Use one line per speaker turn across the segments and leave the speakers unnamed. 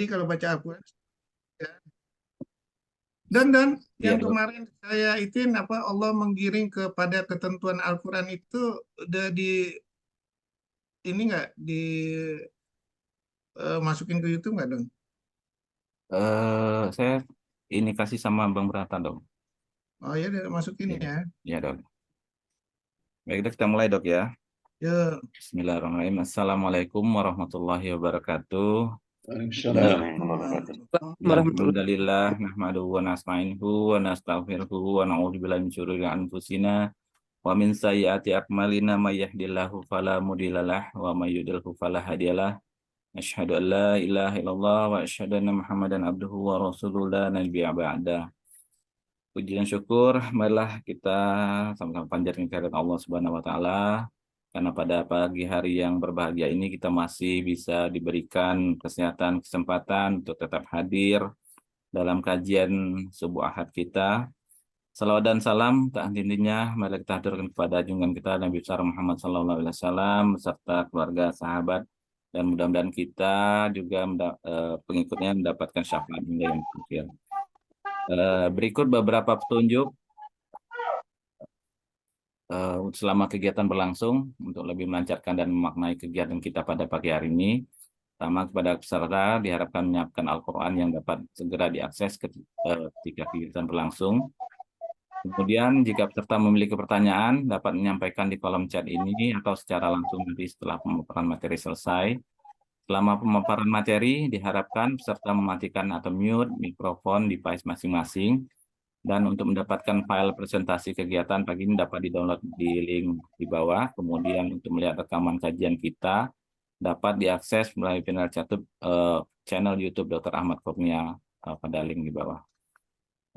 kalau baca Al-Quran. Ya. Dan
Iya,
yang
Dok.
kemarin saya itin apa Allah menggiring kepada ketentuan Al-Quran itu udah di ini nggak masukin ke YouTube nggak dong?
Saya ini kasih sama Bang Brata, Dok.
Oh ya, udah masukin
Iya,
ya.
iya, Dok. Baik, Dok, kita mulai, Dok, ya.
Ya,
Bismillahirrahmanirrahim. Assalamualaikum warahmatullahi wabarakatuh.
Waalaikumsalam warahmatullahi wabarakatuh.
Innal
warahmatullahi
hamdalillah nahmaduhu wa nasta'inuhu wa nastaghfiruhu wa na'udzu billahi min syururi anfusina wa min sayyiati a'malina may yahdihillahu fala mudhillalah wa may yudhlilhu fala hadiyalah. Asyhadu an la ilaha illallah wa asyhadu anna Muhammadan abduhu wa rasuluhu la nabiyya ba'da. Puji dan syukur marilah kita sama-sama panjatkan kehadirat Allah Subhanahu wa taala karena pada pagi hari yang berbahagia ini kita masih bisa diberikan kesempatan untuk tetap hadir dalam kajian subuh ahad kita. Salawat dan salam tak henti-hentinya mari kita haturkan kepada junjungan kita Nabi besar Muhammad SAW beserta keluarga, sahabat, dan mudah-mudahan kita juga pengikutnya mendapatkan syafaat yang terakhir. Berikut beberapa petunjuk selama kegiatan berlangsung untuk lebih melancarkan dan memaknai kegiatan kita pada pagi hari ini. Pertama, kepada peserta diharapkan menyiapkan Al-Quran yang dapat segera diakses ketika kegiatan berlangsung. Kemudian, jika peserta memiliki pertanyaan, dapat menyampaikan di kolom chat ini atau secara langsung nanti setelah pemaparan materi selesai. Selama pemaparan materi, diharapkan peserta mematikan atau mute mikrofon device masing-masing. Dan untuk mendapatkan file presentasi kegiatan pagi ini dapat di-download di link di bawah. Kemudian untuk melihat rekaman kajian kita, dapat diakses melalui channel YouTube Dr. Ahmad Kurnia pada link di bawah.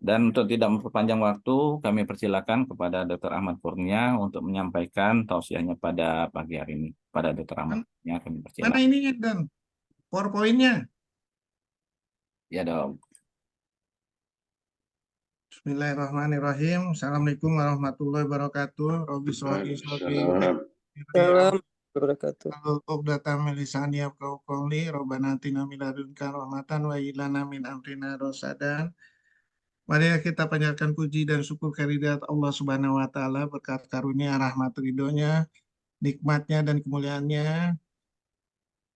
Dan untuk tidak memperpanjang waktu, kami persilakan kepada Dr. Ahmad Kurnia untuk menyampaikan tausiahnya pada pagi hari ini. Pada Dr. Ahmad Kurnia kami
mana
persilakan.
ininya dan PowerPoint-nya?
Ya, Dok.
Bismillahirrahmanirrahim. Assalamualaikum warahmatullahi wabarakatuh. Robi sholli sholli
Waalaikumsalam.
salam wabarakatuh.
Uqdatan min lisani yafqahu qawli. Rabbana atina min ladunka rahmatan wa hab lana min amrina rasadan. Mari kita panjatkan puji dan syukur kehadirat Allah Subhanahu wa taala, berkat karunia, rahmat, ridhonya, nikmatnya dan kemuliaannya.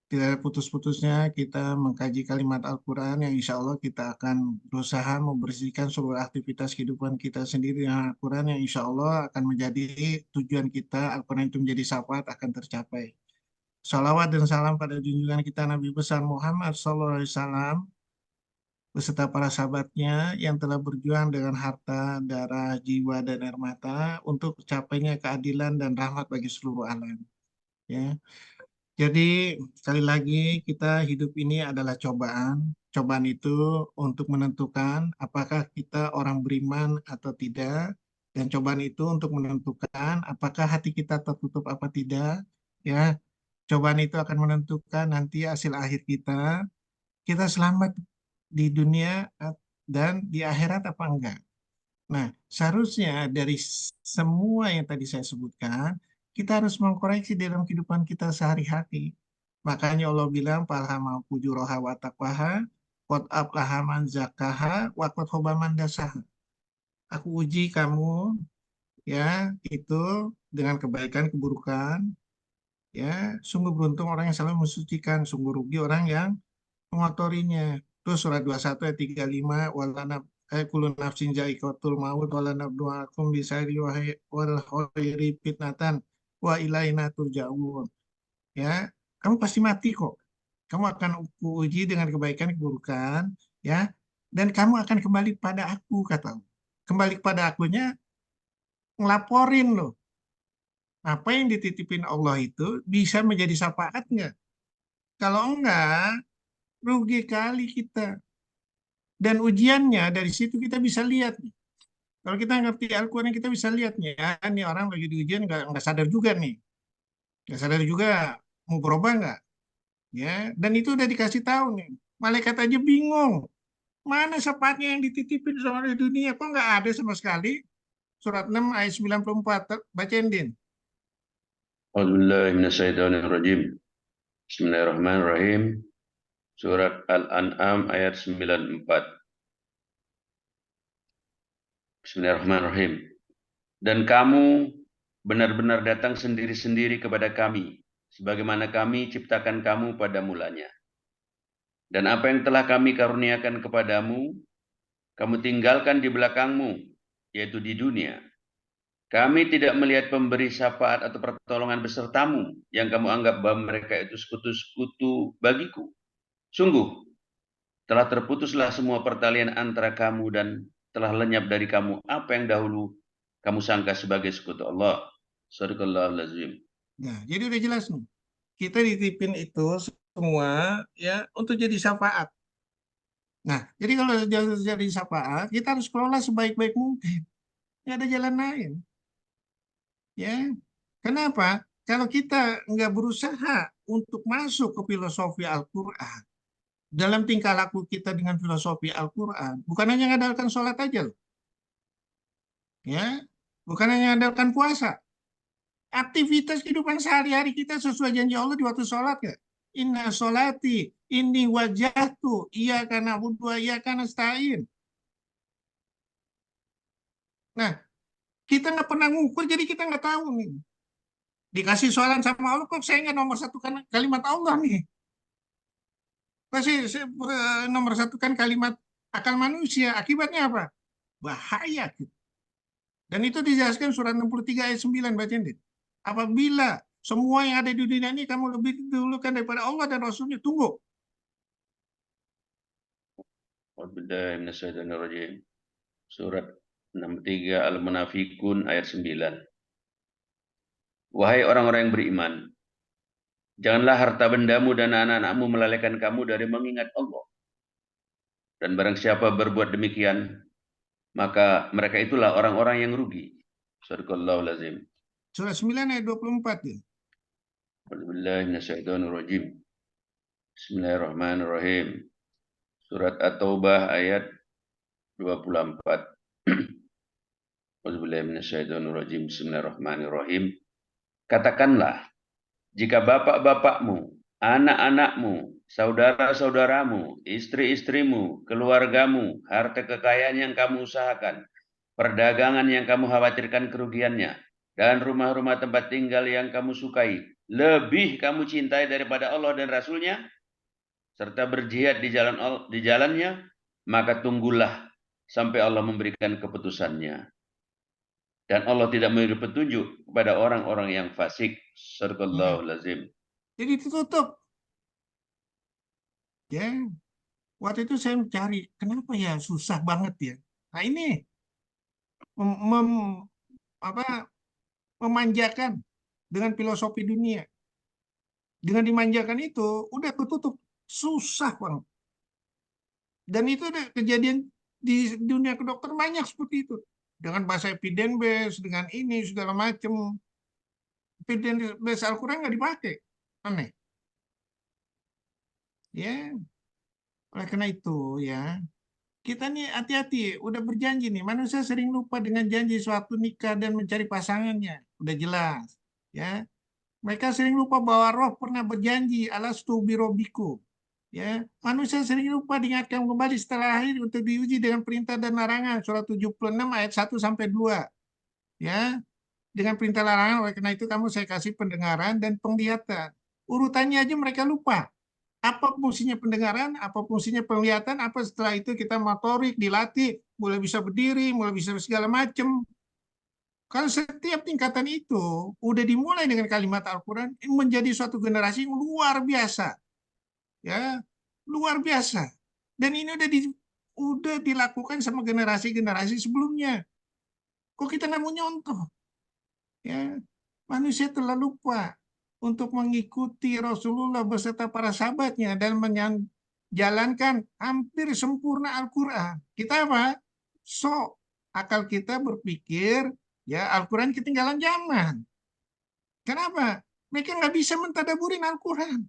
Tidak ada putus-putusnya kita mengkaji kalimat Al-Quran yang insya Allah kita akan berusaha membersihkan seluruh aktivitas kehidupan kita sendiri dengan Al-Quran yang insya Allah akan menjadi tujuan kita. Al-Quran itu menjadi syafaat akan tercapai. Salawat dan salam pada junjungan kita Nabi besar Muhammad SAW beserta para sahabatnya yang telah berjuang dengan harta, darah, jiwa, dan air mata untuk tercapainya keadilan dan rahmat bagi seluruh alam. Ya. Jadi sekali lagi kita hidup ini adalah cobaan. Cobaan itu untuk menentukan apakah kita orang beriman atau tidak. Dan cobaan itu untuk menentukan apakah hati kita tertutup apa tidak. Ya, cobaan itu akan menentukan nanti hasil akhir kita. Kita selamat di dunia dan di akhirat apa enggak. Nah, seharusnya dari semua yang tadi saya sebutkan, kita harus mengkoreksi dalam kehidupan kita sehari-hari. Makanya Allah bilang, "Falhama fujuraha wa taqwaha, qad aflaha man zakkaha, wa qad khaba man dassaha." Aku uji kamu ya itu dengan kebaikan keburukan, ya sungguh beruntung orang yang selalu mensucikan, sungguh rugi orang yang mengotorinya. Terus surat 21 ayat 35, walana kullu nafsin za'iqatul maut walanabluwakum bisyarri wal khairi fitnatan wa ilaina turja'un. Ya, kamu pasti mati kok. Kamu akan uji dengan kebaikan keburukan, ya. Dan kamu akan kembali pada aku, kata Allah. Kembali kepada akunya ngelaporin loh. Apa yang dititipin Allah itu bisa menjadi syafaat nggak? Kalau enggak, rugi kali kita. Dan ujiannya dari situ kita bisa lihat. Kalau kita ngerti Al-Quran kita bisa lihat nih, ya, nih orang lagi di ujian nggak sadar juga nih. Nggak sadar juga mau berubah nggak. Ya, dan itu udah dikasih tahu nih. Malaikat aja bingung. Mana syafaatnya yang dititipin sama di dunia? Kok nggak ada sama sekali? Surat 6 ayat 94. Bacain, Din.
A'udzu billahi minasyaitonir rajim. Bismillahirrahmanirrahim. Surat Al-An'am ayat 94. Bismillahirrahmanirrahim. Dan kamu benar-benar datang sendiri-sendiri kepada kami, sebagaimana kami ciptakan kamu pada mulanya. Dan apa yang telah kami karuniakan kepadamu, kamu tinggalkan di belakangmu, yaitu di dunia. Kami tidak melihat pemberi syafaat atau pertolongan besertamu, yang kamu anggap bahwa mereka itu sekutu-sekutu bagiku. Sungguh, telah terputuslah semua pertalian antara kamu dan telah lenyap dari kamu apa yang dahulu kamu sangka sebagai sekutu Allah. Shadaqallahul azim.
Nah, jadi udah jelas nih. Kita dititipin itu semua ya untuk jadi syafaat. Nah, jadi kalau jadi syafaat, kita harus kelola sebaik-baik mungkin. Nggak ada jalan lain. Ya, kenapa? Kalau kita nggak berusaha untuk masuk ke filosofi Al-Quran, dalam tingkah laku kita dengan filosofi Al-Quran, bukan hanya mengandalkan sholat aja loh. Ya, bukan hanya mengandalkan puasa. Aktivitas kehidupan sehari-hari kita sesuai janji Allah di waktu sholat ya. Inna sholati, inni wajahtu, iyyaka na'budu wa iyyaka nasta'in. Nah, kita nggak pernah ngukur, jadi kita nggak tahu nih. Dikasih soalan sama Allah, kok saya nggak nomor satukan kalimat Allah nih? Pasti nomor satukan kalimat akal manusia. Akibatnya apa? Bahaya. Dan itu dijelaskan surat 63 ayat 9, bacain deh. Apabila semua yang ada di dunia ini kamu lebih dulukan daripada Allah dan Rasulnya, tunggu.
Surat 63 Al-Munafikun ayat 9. Wahai orang-orang yang beriman, janganlah harta bendamu dan anak-anakmu melalaikan kamu dari mengingat Allah. Dan barang siapa berbuat demikian, maka mereka itulah orang-orang yang rugi. Shadaqallahul azim.
Surat 9 ayat 24 ya.
Bismillahirrahmanirrahim. Bismillahirrahmanirrahim. Surat At-Taubah ayat 24. Bismillahirrahmanirrahim. Katakanlah, jika bapak-bapakmu, anak-anakmu, saudara-saudaramu, istri-istrimu, keluargamu, harta kekayaan yang kamu usahakan, perdagangan yang kamu khawatirkan kerugiannya, dan rumah-rumah tempat tinggal yang kamu sukai, lebih kamu cintai daripada Allah dan Rasulnya, serta berjihad di jalannya, maka tunggulah sampai Allah memberikan keputusannya. Dan Allah tidak memberi petunjuk kepada orang-orang yang fasik. Shadaqallahul azim.
Jadi ditutup. Ya, waktu itu saya mencari, kenapa ya susah banget ya. Nah ini memanjakan dengan filosofi dunia. Dengan dimanjakan itu, udah ketutup. Susah banget. Dan itu ada kejadian di dunia kedokteran banyak seperti itu. Dengan bahasa evidence base, dengan ini segala macam. Evidence base Al-Quran nggak dipakai. Aneh. Ya, oleh karena itu ya, kita nih hati-hati, udah berjanji nih. Manusia sering lupa dengan janji suatu nikah dan mencari pasangannya. Udah jelas. Ya, mereka sering lupa bahwa Roh pernah berjanji, alastu birobiku. Ya, manusia sering lupa diingatkan kembali setelah akhir untuk diuji dengan perintah dan larangan. Surat 76 ayat 1 sampai 2. Ya, dengan perintah larangan, oleh karena itu kamu saya kasih pendengaran dan penglihatan. Urutannya aja mereka lupa. Apa fungsinya pendengaran, apa fungsinya penglihatan, apa setelah itu kita motorik, dilatih, mulai bisa berdiri, mulai bisa segala macam. Kalau setiap tingkatan itu udah dimulai dengan kalimat Al-Quran, menjadi suatu generasi yang luar biasa. Ya, luar biasa. Dan ini udah dilakukan sama generasi-generasi sebelumnya. Kok kita nggak mau nyontoh? Ya, manusia telah lupa untuk mengikuti Rasulullah beserta para sahabatnya dan menjalankan hampir sempurna Al-Quran. Kita apa? Akal kita berpikir, ya Al-Quran ketinggalan zaman. Kenapa? Mereka nggak bisa mentadaburin Al-Quran.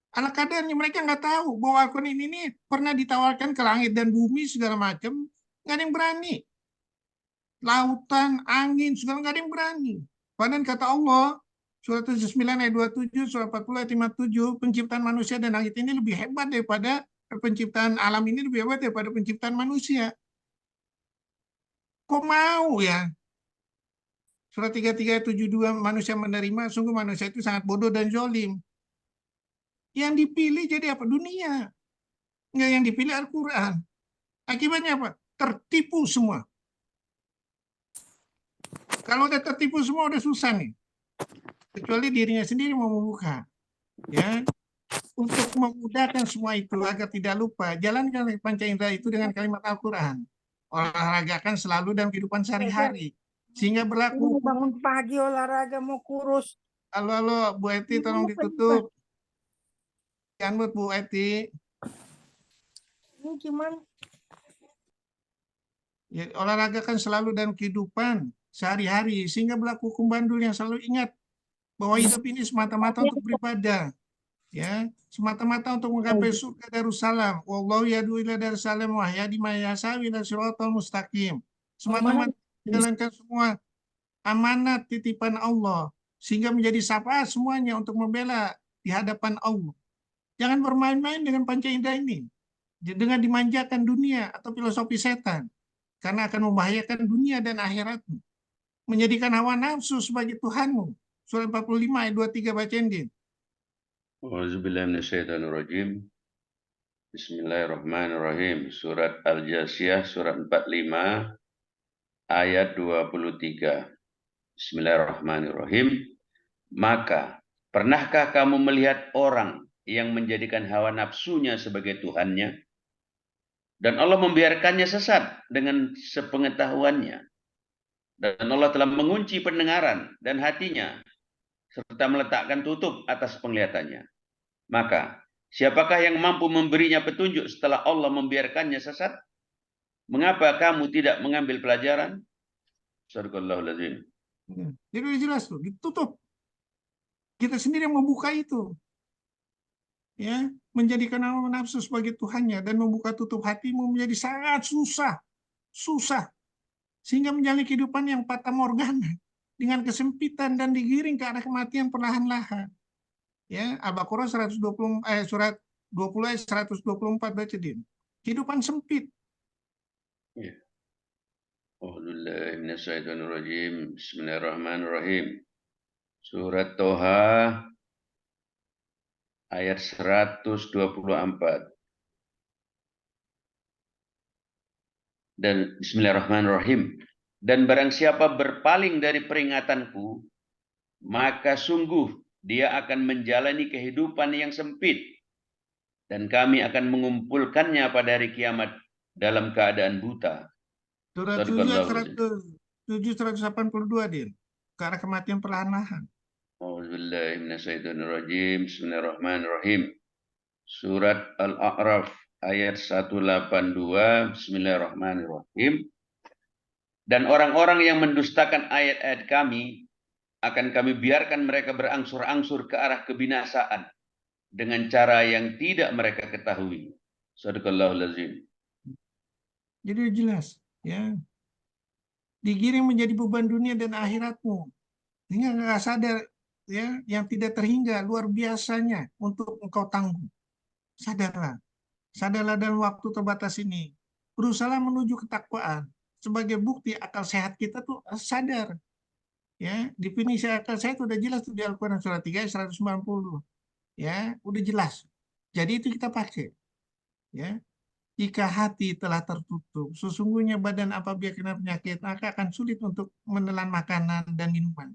Ala kadarnya mereka nggak tahu bahwa Al-Quran ini pernah ditawarkan ke langit dan bumi segala macam, nggak ada yang berani. Lautan, angin, segala nggak ada yang berani. Padahal kata Allah, Surat 79 ayat 27, surat 40 ayat 57, penciptaan manusia dan langit ini lebih hebat daripada penciptaan alam ini lebih hebat daripada penciptaan manusia. Kok mau ya? Surat 33 ayat 72, manusia menerima, sungguh manusia itu sangat bodoh dan zolim. Yang dipilih jadi apa? Dunia. Nggak, yang dipilih Al-Quran. Akibatnya apa? Tertipu semua. Kalau udah tertipu semua udah susah nih. Kecuali dirinya sendiri mau membuka. Ya, untuk memudahkan semua itu agar tidak lupa, jalankan panca indera itu dengan kalimat Al-Quran. Olahragakan selalu dalam kehidupan sehari-hari. Sehingga berlaku.
Bangun pagi olahraga mau kurus.
Halo, Bu Eti, tolong ditutup. Jangan Bu Eti.
Ini gimana?
Ya, olahragakan selalu dalam kehidupan sehari-hari. Sehingga berlaku hukum bandul yang selalu ingat bahwa hidup ini semata-mata untuk beribadah. Ya, semata-mata untuk menggapai surga Darussalam. Wallahu yad'u ila Darussalam wa yahdi man yasha ila siratal mustaqim. Semata-mata menjalankan semua amanat titipan Allah sehingga menjadi syafaat semuanya untuk membela di hadapan Allah. Jangan bermain-main dengan panca indera ini. Dengan dimanjakan dunia atau filosofi setan. Karena akan membahayakan dunia dan akhiratmu. Menjadikan hawa nafsu sebagai Tuhanmu. Surat 45 ayat 23 bacain din.
Auzubillahiminasyaitonirrajim. Bismillahirrahmanirrahim. Surat Al-Jasiyah, surat 45, ayat 23. Bismillahirrahmanirrahim. Maka, pernahkah kamu melihat orang yang menjadikan hawa nafsunya sebagai Tuhannya? Dan Allah membiarkannya sesat dengan sepengetahuannya. Dan Allah telah mengunci pendengaran dan hatinya, serta meletakkan tutup atas penglihatannya. Maka, siapakah yang mampu memberinya petunjuk setelah Allah membiarkannya sesat? Mengapa kamu tidak mengambil pelajaran? Sadaqallahul azim.
Jadi udah jelas tuh, ditutup. Kita sendiri yang membuka itu. Ya, menjadikan hawa nafsu sebagai Tuhannya dan membuka tutup hatimu menjadi sangat susah. Sehingga menjalani kehidupan yang fata morgana dengan kesempitan dan digiring ke arah kematian perlahan-lahan. Ya, Al-Baqarah 120 surat 20 ayat 124 baca din. Kehidupan sempit.
Ya. A'udzubillahiminasyaitonirrajim. Bismillahirrahmanirrahim. Surat Toha ayat 124. Dan Bismillahirrahmanirrahim. Dan barang siapa berpaling dari peringatanku, maka sungguh dia akan menjalani kehidupan yang sempit. Dan kami akan mengumpulkannya pada hari kiamat dalam keadaan buta.
Surat 7 182 din. Ke arah kematian perlahan-lahan.
Auzubillahiminasyaitonirrajim. Bismillahirrahmanirrahim. Surat Al-A'raf ayat 182. Bismillahirrahmanirrahim. Dan orang-orang yang mendustakan ayat-ayat kami akan kami biarkan mereka berangsur-angsur ke arah kebinasaan dengan cara yang tidak mereka ketahui. Shadaqallahul azim.
Jadi jelas, ya. Digiring menjadi beban dunia dan akhiratmu. Sehingga nggak sadar, ya, yang tidak terhingga luar biasanya untuk engkau tanggung. Sadarlah dalam waktu terbatas ini. Berusaha menuju ketakwaan. Sebagai bukti akal sehat kita tuh sadar. Ya, definisi akal sehat udah jelas tuh di Al-Quran surat 3 ayat 190. Ya, udah jelas. Jadi itu kita pakai. Ya. Jika hati telah tertutup, sesungguhnya badan apabila kena penyakit, maka akan sulit untuk menelan makanan dan minuman.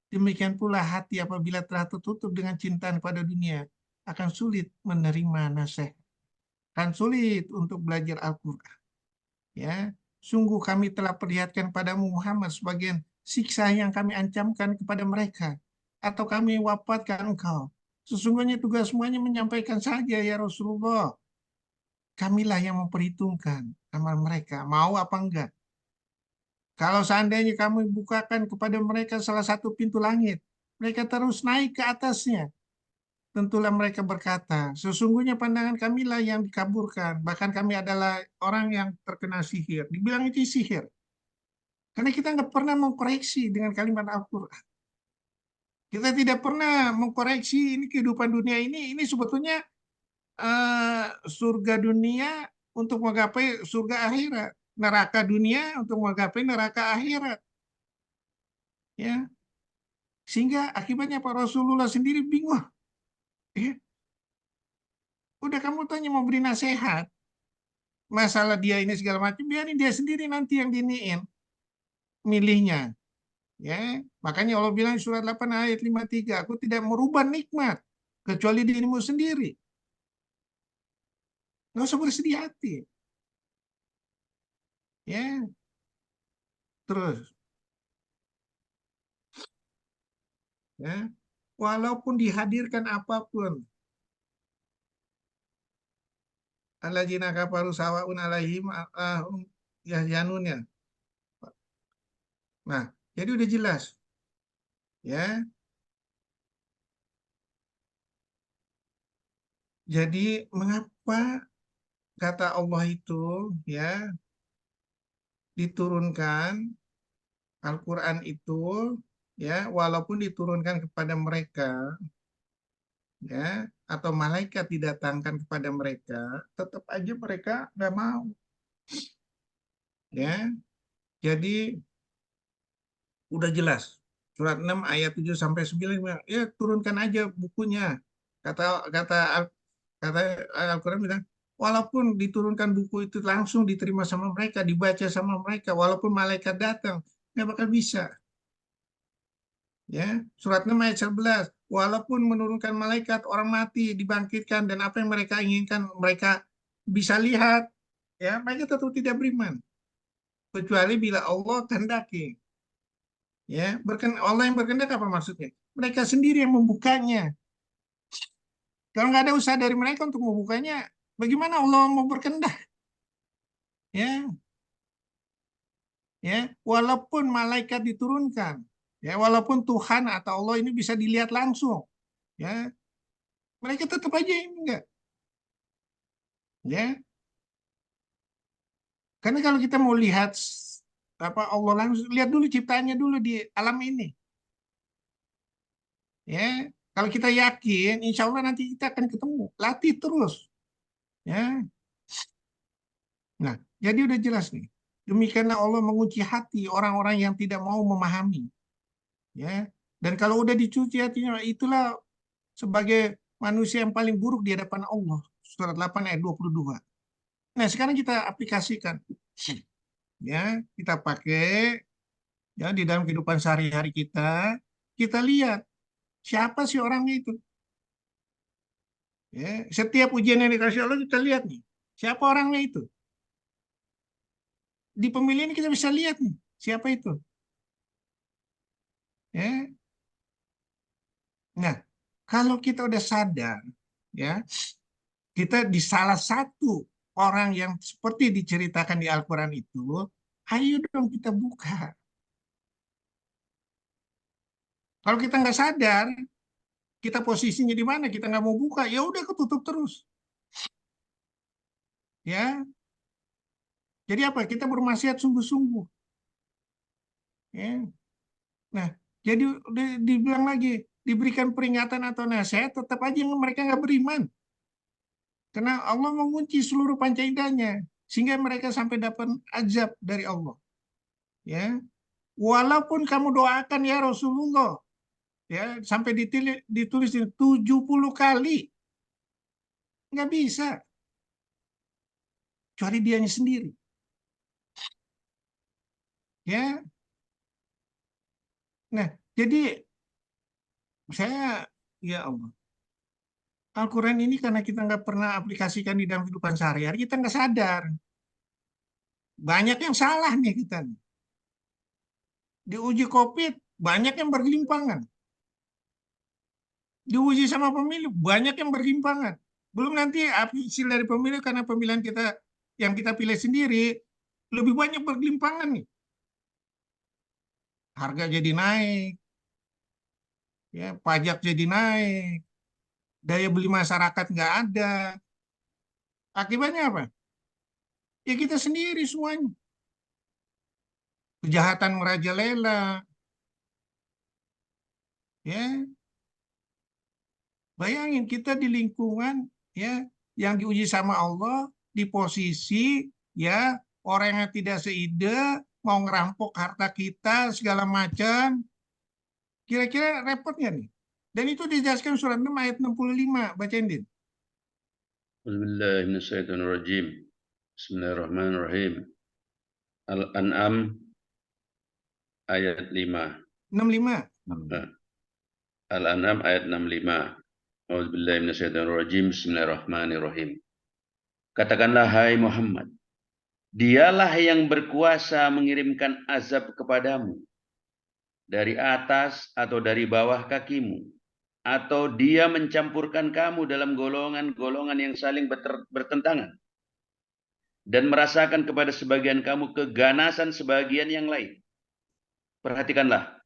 Demikian pula hati apabila telah tertutup dengan cinta kepada dunia, akan sulit menerima nasihat. Akan sulit untuk belajar Al-Quran. Ya, sungguh kami telah perlihatkan padamu Muhammad sebagian siksa yang kami ancamkan kepada mereka, atau kami wafatkan engkau. Sesungguhnya tugas semuanya menyampaikan saja ya Rasulullah. Kamilah yang memperhitungkan amal mereka, mau apa enggak. Kalau seandainya kamu bukakan kepada mereka salah satu pintu langit, mereka terus naik ke atasnya. Tentulah mereka berkata, sesungguhnya pandangan kamilah yang dikaburkan, bahkan kami adalah orang yang terkena sihir. Dibilang itu sihir. Karena kita nggak pernah mengkoreksi dengan kalimat Al-Quran. Kita tidak pernah mengkoreksi ini kehidupan dunia ini sebetulnya surga dunia untuk menggapai surga akhirat, neraka dunia untuk menggapai neraka akhirat. Ya, sehingga akibatnya Pak Rasulullah sendiri bingung. Ya, udah kamu tanya mau beri nasihat, masalah dia ini segala macam, biarin dia sendiri nanti yang diniin, milihnya. Ya, makanya Allah bilang surat 8 ayat 53, aku tidak merubah nikmat kecuali dirimu sendiri. Nggak usah bersedih hati. Ya, terus ya, walaupun dihadirkan apapun, alladzina kafaru sawaun alaihim yahyanun ya. Nah, jadi udah jelas ya. Jadi mengapa kata Allah itu ya diturunkan Al-Qur'an itu ya walaupun diturunkan kepada mereka ya atau malaikat didatangkan kepada mereka, tetap aja mereka nggak mau ya. Jadi udah jelas surat 6 ayat 7 sampai 9 bilang, ya turunkan aja bukunya. Kata kata kata Al-Qur'an bilang, walaupun diturunkan buku itu langsung diterima sama mereka, dibaca sama mereka, walaupun malaikat datang, nggak bakal bisa. Ya, surat 6 ayat 11, walaupun menurunkan malaikat, orang mati dibangkitkan dan apa yang mereka inginkan mereka bisa lihat, ya mereka tetap tidak beriman kecuali bila Allah kehendaki. Ya, Allah yang berkehendak apa maksudnya? Mereka sendiri yang membukanya. Kalau nggak ada usaha dari mereka untuk membukanya, bagaimana Allah mau berkehendak? Ya, ya, walaupun malaikat diturunkan, ya, walaupun Tuhan atau Allah ini bisa dilihat langsung, ya, mereka tetap aja ini enggak. Ya, karena kalau kita mau lihat apa Allah langsung, lihat dulu ciptaannya dulu di alam ini. Ya, kalau kita yakin, insya Allah nanti kita akan ketemu. Latih terus. Ya, nah, jadi udah jelas nih. Demikianlah Allah mengunci hati orang-orang yang tidak mau memahami. Ya, dan kalau udah dicuci hatinya, itulah sebagai manusia yang paling buruk di hadapan Allah. Surat 8 ayat 22. Nah, sekarang kita aplikasikan. Ya, kita pakai ya di dalam kehidupan sehari-hari kita. Kita lihat siapa sih orangnya itu. Ya, setiap ujian yang dikasih Allah kita lihat nih. Siapa orangnya itu? Di pemilihan kita bisa lihat nih. Siapa itu? Ya. Nah, kalau kita udah sadar, ya, kita di salah satu orang yang seperti diceritakan di Al-Quran itu, ayo dong kita buka. Kalau kita nggak sadar, kita posisinya di mana, kita nggak mau buka, ya udah ketutup terus. Ya, jadi apa? Kita bermaksiat sungguh-sungguh. Ya. Nah, jadi dibilang lagi, diberikan peringatan atau nasihat, tetap aja mereka nggak beriman. Karena Allah mengunci seluruh panca indahnya, sehingga mereka sampai dapat azab dari Allah. Ya, walaupun kamu doakan ya Rasulullah, ya sampai ditulis 70 kali, nggak bisa, kecuali dianya sendiri. Ya, nah jadi saya ya Allah. Al-Quran ini karena kita nggak pernah aplikasikan di dalam kehidupan sehari-hari, kita nggak sadar. Banyak yang salah nih kita. Diuji COVID, banyak yang bergelimpangan. Diuji sama pemilu, banyak yang bergelimpangan. Belum nanti hasil dari pemilu karena pemilihan kita yang kita pilih sendiri, lebih banyak bergelimpangan nih. Harga jadi naik, ya, pajak jadi naik, daya beli masyarakat nggak ada. Akibatnya apa? Ya kita sendiri semuanya. Kejahatan merajalela, Ya, bayangin kita di lingkungan ya yang diuji sama Allah, di posisi ya orang yang tidak seide mau ngerampok harta kita segala macam. Kira-kira repot nggak nih? Dan itu dijelaskan surat 6 ayat 65. Bacain, Din.
Bismillahirrahmanirrahim. Bismillahirrahmanirrahim. Al-An'am ayat 5.
65.
Al-An'am ayat 65. A'udzubillahi minasyaitonirrajim. Bismillahirrahmanirrahim. Katakanlah, hai Muhammad, dialah yang berkuasa mengirimkan azab kepadamu dari atas atau dari bawah kakimu, atau dia mencampurkan kamu dalam golongan-golongan yang saling bertentangan dan merasakan kepada sebagian kamu keganasan sebagian yang lain. Perhatikanlah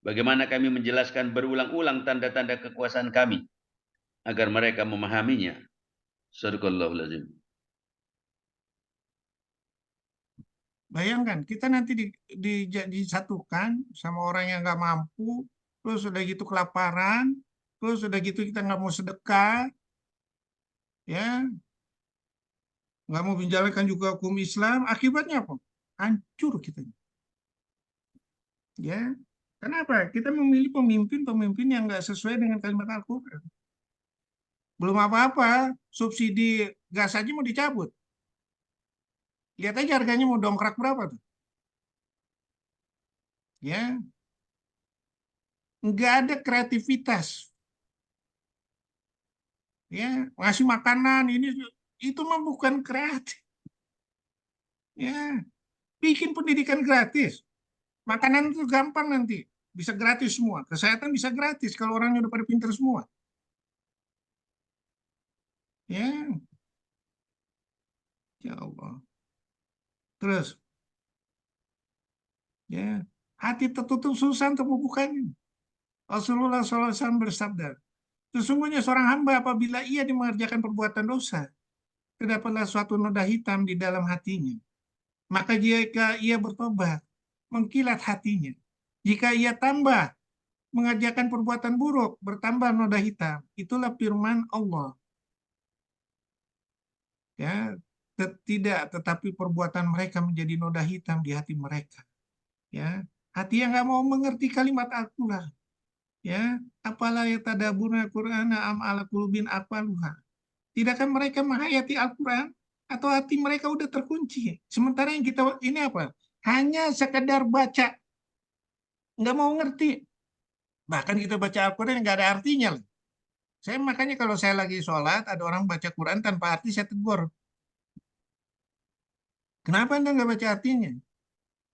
bagaimana kami menjelaskan berulang-ulang tanda-tanda kekuasaan kami agar mereka memahaminya. Shadaqallahul azim.
Bayangkan, kita nanti disatukan sama orang yang nggak mampu, terus udah gitu kelaparan, terus udah gitu kita nggak mau sedekah, ya, nggak mau menjalankan juga hukum Islam, akibatnya apa? Hancur kita. Ya, kenapa? Kita memilih pemimpin yang nggak sesuai dengan kalimat Al-Quran. Belum apa-apa, subsidi gas aja mau dicabut. Lihat aja harganya mau dongkrak berapa tuh. Ya, nggak ada kreativitas. Ya, ngasih makanan ini itu mah bukan kreatif. Ya, bikin pendidikan gratis. Makanan itu gampang nanti, bisa gratis semua. Kesehatan bisa gratis kalau orangnya udah pada pinter semua. Ya, ya Allah. Terus, ya, hati tertutup susah untuk membukanya. Rasulullah SAW bersabda, sesungguhnya seorang hamba apabila ia mengerjakan perbuatan dosa, terdapatlah suatu noda hitam di dalam hatinya. Maka jika ia bertobat, mengkilat hatinya. Jika ia tambah mengerjakan perbuatan buruk, bertambah noda hitam. Itulah firman Allah. Ya, tidak, tetapi perbuatan mereka menjadi noda hitam di hati mereka. Ya, hati yang nggak mau mengerti kalimat Al-Quran. Ya, apalah ya tadabburna Qur'ana am ala qulubin aqfaluha. Tidakkah mereka menghayati Al-Quran atau hati mereka udah terkunci? Sementara yang kita ini apa? Hanya sekedar baca, nggak mau ngerti. Bahkan kita baca Al-Quran nggak ada artinya. Saya makanya kalau saya lagi sholat, ada orang baca Quran tanpa arti, saya tegur. Kenapa Anda nggak baca artinya?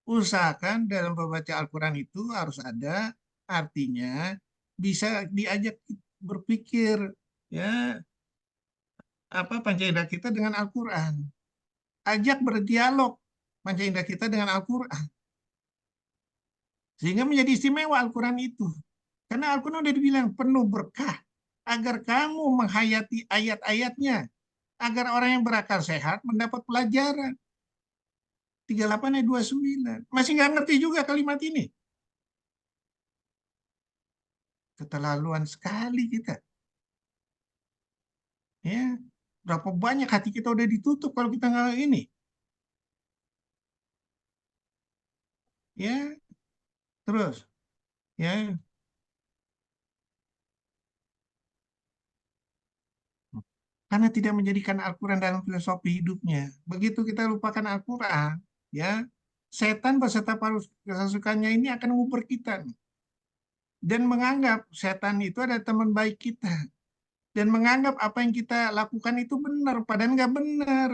Usahakan dalam membaca Al-Quran itu harus ada artinya, bisa diajak berpikir, ya, apa panca indera kita dengan Al-Quran. Ajak berdialog panca indera kita dengan Al-Quran. Sehingga menjadi istimewa Al-Quran itu. Karena Al-Quran udah dibilang penuh berkah. Agar kamu menghayati ayat-ayatnya. Agar orang yang berakal sehat mendapat pelajaran. 38 ayat 29. Masih nggak ngerti juga kalimat ini. Keterlaluan sekali kita. Ya, berapa banyak hati kita udah ditutup kalau kita nggak ini. Ya, terus. Ya, karena tidak menjadikan Al-Quran dalam filosofi hidupnya. Begitu kita lupakan Al-Quran, ya, setan beserta kesukaannya ini akan menguber kita. Dan menganggap setan itu ada teman baik kita. Dan menganggap apa yang kita lakukan itu benar, padahal nggak benar.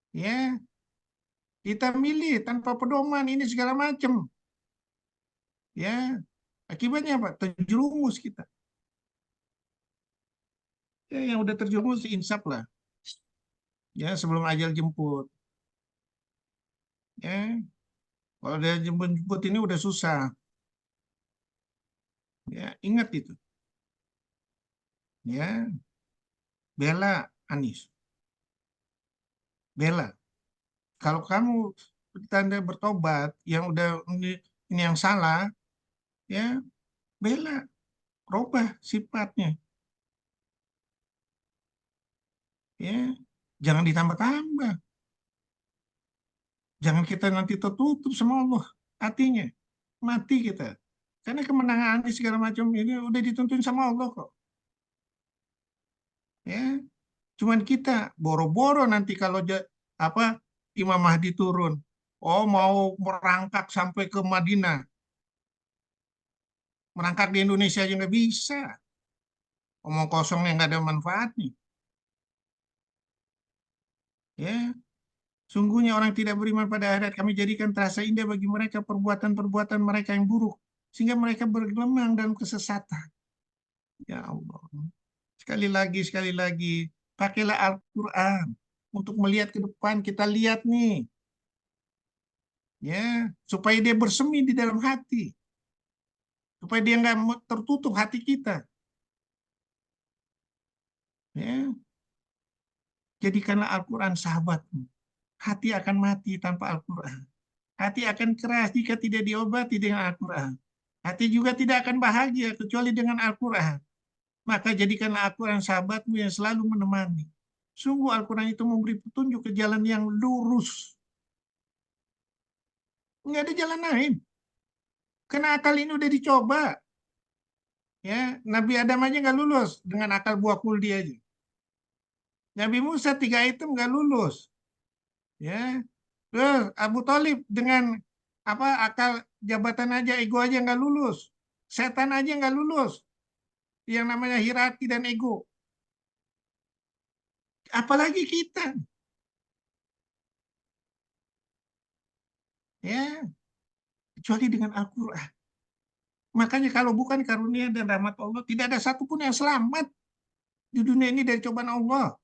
Ya, kita milih tanpa pedoman ini segala macam. Ya, akibatnya apa? Terjerumus kita. Ya, yang udah terjerumus insaf lah. Ya, sebelum ajal jemput. Ya, kalau dia jemput ini udah susah. Ya, ingat itu. Ya, bela Anies. Bela. Kalau kamu tanda bertobat yang udah ini yang salah, ya bela, robah sifatnya, ya jangan ditambah-tambah, jangan kita nanti tertutup sama Allah hatinya, mati kita, karena kemenangan ini segala macam ini udah dituntun sama Allah kok, ya cuman kita boro-boro nanti kalau apa Imam Mahdi turun, oh mau merangkak sampai ke Madinah, merangkak di Indonesia aja nggak bisa, omong kosong yang nggak ada manfaatnya, ya. Sungguhnya orang tidak beriman pada akhirat kami jadikan terasa indah bagi mereka perbuatan-perbuatan mereka yang buruk, sehingga mereka bergelimang dalam kesesatan. Ya Allah. Sekali lagi, pakailah Al-Quran untuk melihat ke depan. Kita lihat nih, ya, supaya dia bersemi di dalam hati, supaya dia nggak tertutup hati kita. Ya, jadikanlah Al-Quran sahabatmu. Hati akan mati tanpa Al-Quran. Hati akan keras jika tidak diobati dengan Al-Quran. Hati juga tidak akan bahagia kecuali dengan Al-Quran. Maka jadikanlah Al-Quran sahabatmu yang selalu menemani. Sungguh Al-Quran itu memberi petunjuk ke jalan yang lurus. Nggak ada jalan lain. Karena akal ini udah dicoba. Ya, Nabi Adam aja nggak lulus dengan akal buah kuldi aja. Nabi Musa 3 item nggak lulus. Ya, terus Abu Thalib dengan apa akal jabatan aja, ego aja nggak lulus. Setan aja nggak lulus. Yang namanya hierarki dan ego. Apalagi kita. Ya, kecuali dengan Al-Quran. Makanya kalau bukan karunia dan rahmat Allah, tidak ada satupun yang selamat di dunia ini dari cobaan Allah.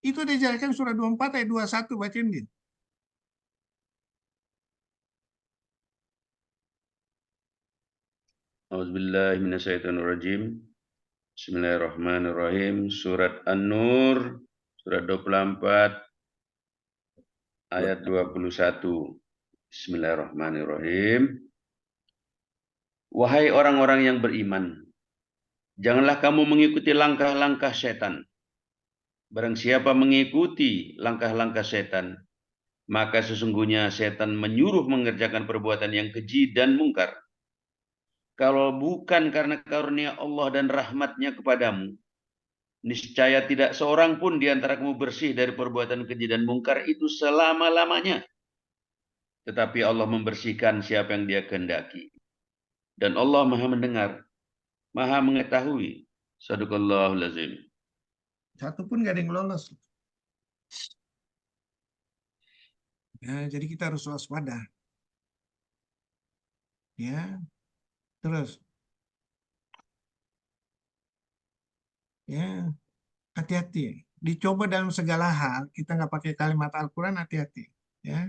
Itu dijelaskan surah 24 ayat 21, bacain din.
A'udzubillahi minasyaitonirrajim. Bismillahirrahmanirrahim. Surat An-Nur, surat 24 ayat 21. Bismillahirrahmanirrahim. Wahai orang-orang yang beriman, janganlah kamu mengikuti langkah-langkah setan. Barang siapa mengikuti langkah-langkah setan, maka sesungguhnya setan menyuruh mengerjakan perbuatan yang keji dan mungkar. Kalau bukan karena karunia Allah dan rahmatnya kepadamu, niscaya tidak seorang pun di antara kamu bersih dari perbuatan keji dan mungkar itu selama-lamanya. Tetapi Allah membersihkan siapa yang Dia kehendaki. Dan Allah Maha mendengar, Maha mengetahui. Shadaqallahul azim.
Satu pun nggak ada yang lolos. Ya, jadi kita harus waspada. Ya, terus. Ya, hati-hati. Dicoba dalam segala hal, kita nggak pakai kalimat Al-Quran, hati-hati. Ya,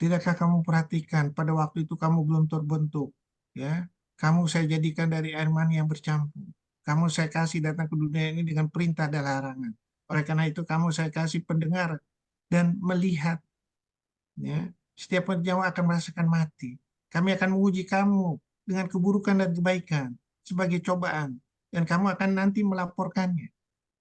tidakkah kamu perhatikan pada waktu itu kamu belum terbentuk, ya, kamu saya jadikan dari air mani yang bercampur. Kamu saya kasih datang ke dunia ini dengan perintah dan larangan. Oleh karena itu kamu saya kasih pendengar dan melihat. Ya, setiap nyawa akan merasakan mati. Kami akan menguji kamu dengan keburukan dan kebaikan sebagai cobaan, dan kamu akan nanti melaporkannya.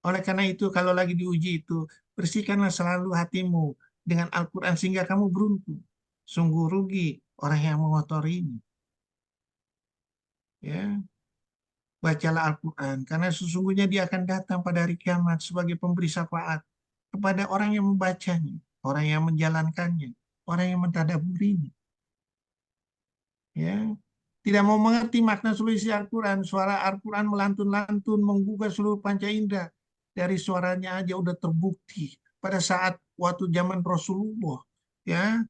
Oleh karena itu, kalau lagi diuji itu, bersihkanlah selalu hatimu dengan Al-Quran sehingga kamu beruntung. Sungguh rugi orang yang mengotorinya. Ya, bacalah Al-Quran, karena sesungguhnya dia akan datang pada hari kiamat sebagai pemberi syafaat kepada orang yang membacanya, orang yang menjalankannya, orang yang mentadaburinya. Ya, tidak mau mengerti makna seluruh isi Al-Quran, suara Al-Quran melantun-lantun menggugah seluruh panca indera. Dari suaranya aja udah terbukti pada saat waktu zaman Rasulullah, ya,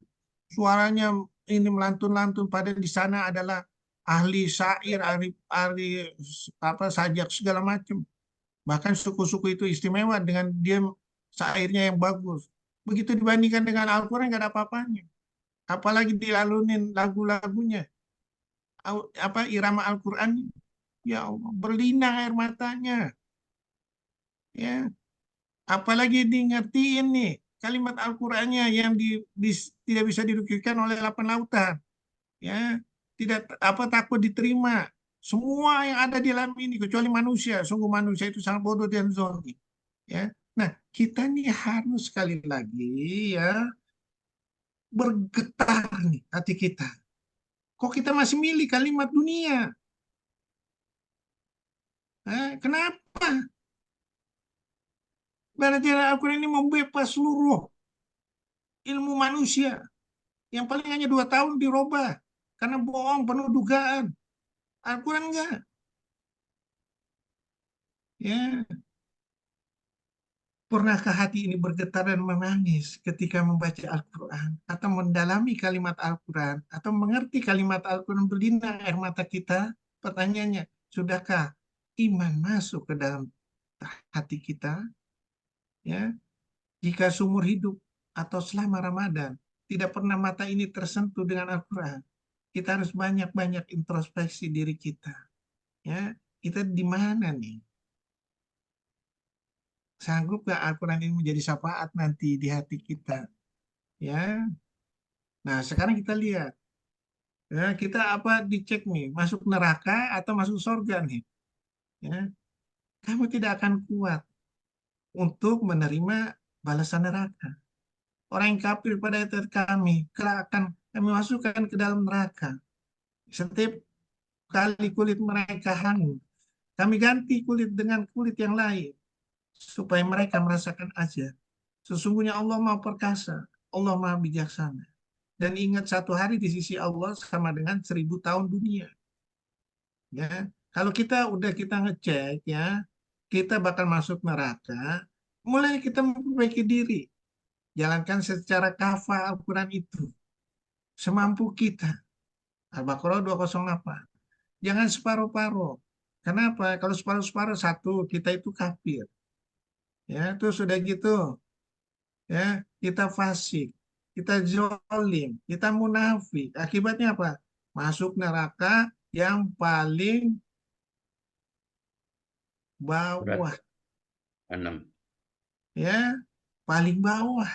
suaranya ini melantun-lantun, pada di sana adalah ahli syair, ahli apa sajak segala macam. Bahkan suku-suku itu istimewa dengan dia syairnya yang bagus. Begitu dibandingkan dengan Al-Quran nggak ada apa-apanya. Apalagi dilalunin lagu-lagunya, apa irama Al-Quran, ya Allah, berlinang air matanya. Ya, apalagi di ngertiin nih kalimat Al-Qur'annya yang tidak bisa dirukirkan oleh 8 lautan. Ya, tidak takut diterima. Semua yang ada di alam ini kecuali manusia, sungguh manusia itu sangat bodoh dan zalim. Ya. Nah, kita nih harus sekali lagi ya bergetar nih hati kita. Kok kita masih milih kalimat dunia? Kenapa? Berarti Al-Quran ini membebas seluruh ilmu manusia. Yang paling hanya 2 tahun dirubah. Karena bohong, penuh dugaan. Al-Quran enggak. Ya, pernahkah hati ini bergetar dan menangis ketika membaca Al-Quran? Atau mendalami kalimat Al-Quran? Atau mengerti kalimat Al-Quran berlinang air mata kita? Pertanyaannya, sudahkah iman masuk ke dalam hati kita? Ya, jika seumur hidup atau selama Ramadan tidak pernah mata ini tersentuh dengan Al-Quran, kita harus banyak-banyak introspeksi diri kita. Ya, kita di mana nih? Sanggup gak Al-Quran ini menjadi syafaat nanti di hati kita? Ya, nah sekarang kita lihat, ya, kita dicek nih, masuk neraka atau masuk surga nih? Ya, kamu tidak akan kuat untuk menerima balasan neraka. Orang yang kafir pada ayat kami, kelak akan kami masukkan ke dalam neraka. Setiap kali kulit mereka hangus, kami ganti kulit dengan kulit yang lain, supaya mereka merasakan azab. Sesungguhnya Allah Maha Perkasa, Allah Maha Bijaksana. Dan ingat, satu hari di sisi Allah sama dengan 1000 tahun dunia. Ya, kalau kita ngecek ya, kita bakal masuk neraka, mulai kita memperbaiki diri. Jalankan secara kafah Al-Quran itu. Semampu kita. Al-Baqarah 208. Jangan separuh-paruh. Kenapa? Kalau separuh-separuh, satu, kita itu kafir. Ya, itu sudah gitu. Ya, kita fasik, kita zolim, kita munafik. Akibatnya apa? Masuk neraka yang paling bawah.
6.
Ya, paling bawah.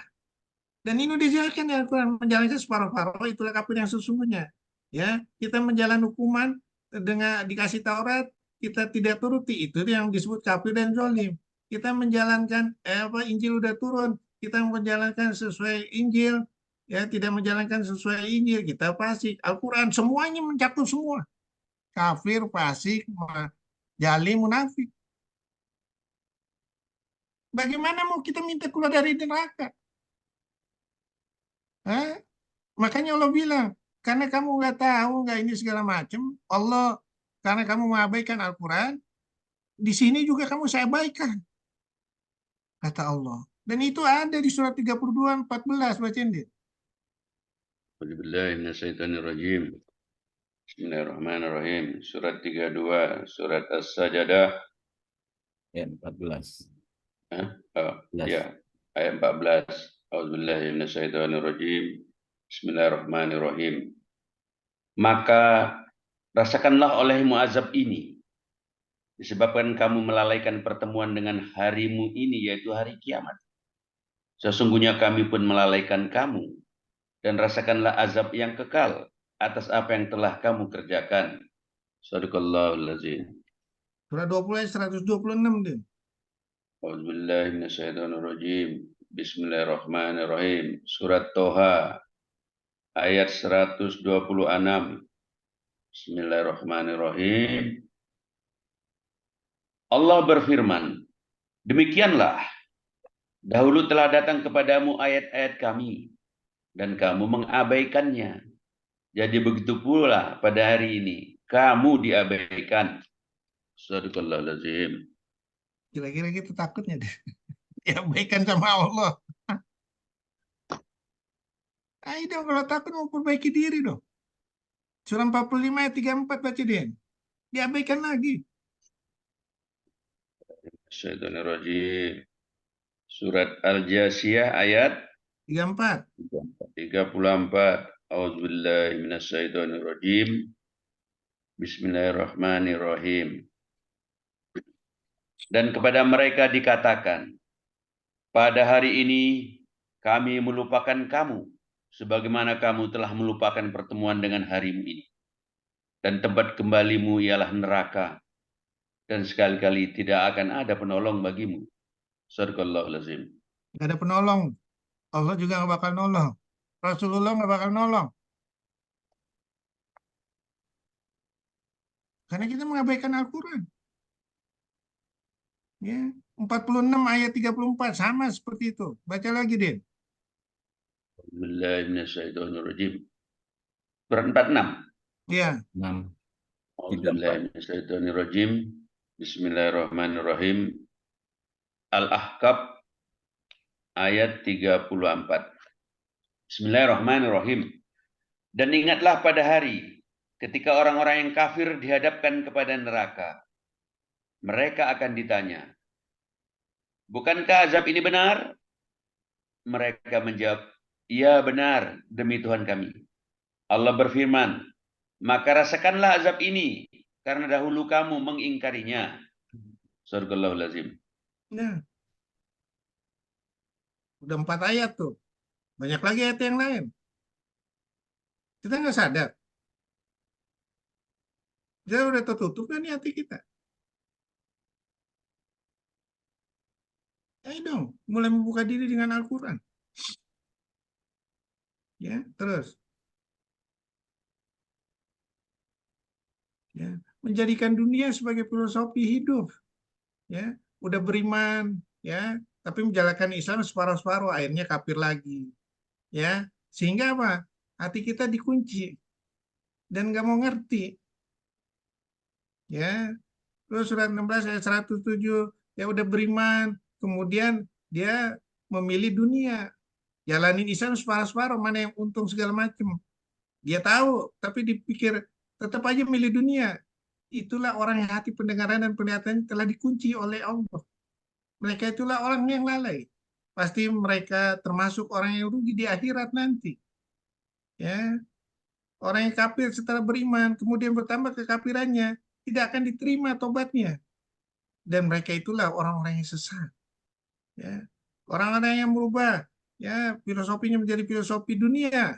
Dan ini dijelaskan ya Al-Quran, menjalankan separuh-paruh itulah kafir yang sesungguhnya. Ya, kita menjalani hukuman dengan dikasih Taurat, kita tidak turuti, itu yang disebut kafir dan zolim. Kita menjalankan Injil udah turun, kita menjalankan sesuai Injil, ya tidak menjalankan sesuai Injil, kita fasik. Al-Quran semuanya mencakup semua. Kafir, fasik, zalim, munafik. Bagaimana mau kita minta keluar dari neraka? Makanya Allah bilang, karena kamu nggak tahu nggak ini segala macam, Allah karena kamu mengabaikan Al-Quran, di sini juga kamu saya abaikan, kata Allah. Dan itu ada di surat 32:14, bacain deh.
Bismillahirrahmanirrahim. Bismillahirrahmanirrahim. Surat 32, surat As-Sajadah.
Ya, 14.
Ya, ayat 14. A'udzubillahiminasyaitonirrajim. Bismillahirrahmanirrahim. Maka rasakanlah olehmu azab ini, disebabkan kamu melalaikan pertemuan dengan harimu ini, yaitu hari kiamat. Sesungguhnya kami pun melalaikan kamu, dan rasakanlah azab yang kekal atas apa yang telah kamu kerjakan. Shadaqallahul azim.
Surah 20 ayat 126 deh.
A'udzubillahiminasyaitonirrajim. Bismillahirrahmanirrahim. Surat Toha ayat 126. Bismillahirrahmanirrahim. Allah berfirman, demikianlah dahulu telah datang kepadamu ayat-ayat kami, dan kamu mengabaikannya. Jadi begitu pula pada hari ini, kamu diabaikan. Shadaqallahul azim.
Kira-kira gitu takutnya deh. Diabaikan sama Allah. Ayo dong, kalau takut mau perbaiki diri dong. Surah 45 ayat 34 baca deh. Diabaikan lagi.
Syaitanirrajim. Surat Al-Jasiyah ayat
34.
34. A'udzubillahi minasyaitonirrajim. Bismillahirrahmanirrahim. Dan kepada mereka dikatakan, pada hari ini kami melupakan kamu, sebagaimana kamu telah melupakan pertemuan dengan harimu ini. dan tempat kembalimu ialah neraka, dan sekali-kali tidak akan ada penolong bagimu. Sadaqallahul azim.
Nggak ada penolong. Allah juga nggak bakal nolong. Rasulullah nggak bakal nolong. Karena kita mengabaikan Al-Quran. Ya, 46 ayat 34 sama seperti itu. Baca lagi, Din.
Bismillahirrahmanirrahim. Surat 46.
Ya,
6, 34.
Bismillahirrahmanirrahim. Bismillahirrahmanirrahim. Al-Ahqaf ayat 34. Bismillahirrahmanirrahim. Dan ingatlah pada hari ketika orang-orang yang kafir dihadapkan kepada neraka. Mereka akan ditanya, bukankah azab ini benar? Mereka menjawab, ya benar demi Tuhan kami. Allah berfirman, maka rasakanlah azab ini karena dahulu kamu mengingkarinya. Sadaqallahul azim.
nah, udah 4 ayat tuh. Banyak lagi ayat yang lain. Kita nggak sadar. Kita udah tertutup kan nih hati kita. Ayo dong, mulai membuka diri dengan Al-Quran. Ya, terus. Ya, menjadikan dunia sebagai filosofi hidup. Ya, udah beriman, ya, tapi menjalankan Islam separuh-separuh, akhirnya kafir lagi. Ya, sehingga apa? Hati kita dikunci dan nggak mau ngerti. Ya, terus surat 16 ayat 107, ya udah beriman, kemudian dia memilih dunia, jalanin Islam separuh-separuh, mana yang untung segala macam. Dia tahu, tapi dipikir tetap aja milih dunia. Itulah orang yang hati pendengaran dan penglihatannya telah dikunci oleh Allah. Mereka itulah orang yang lalai. Pasti mereka termasuk orang yang rugi di akhirat nanti. Ya, orang yang kafir setelah beriman, kemudian bertambah kekafirannya, tidak akan diterima tobatnya. Dan mereka itulah orang-orang yang sesat. Ya, orang-orang yang merubah ya filosofinya menjadi filosofi dunia,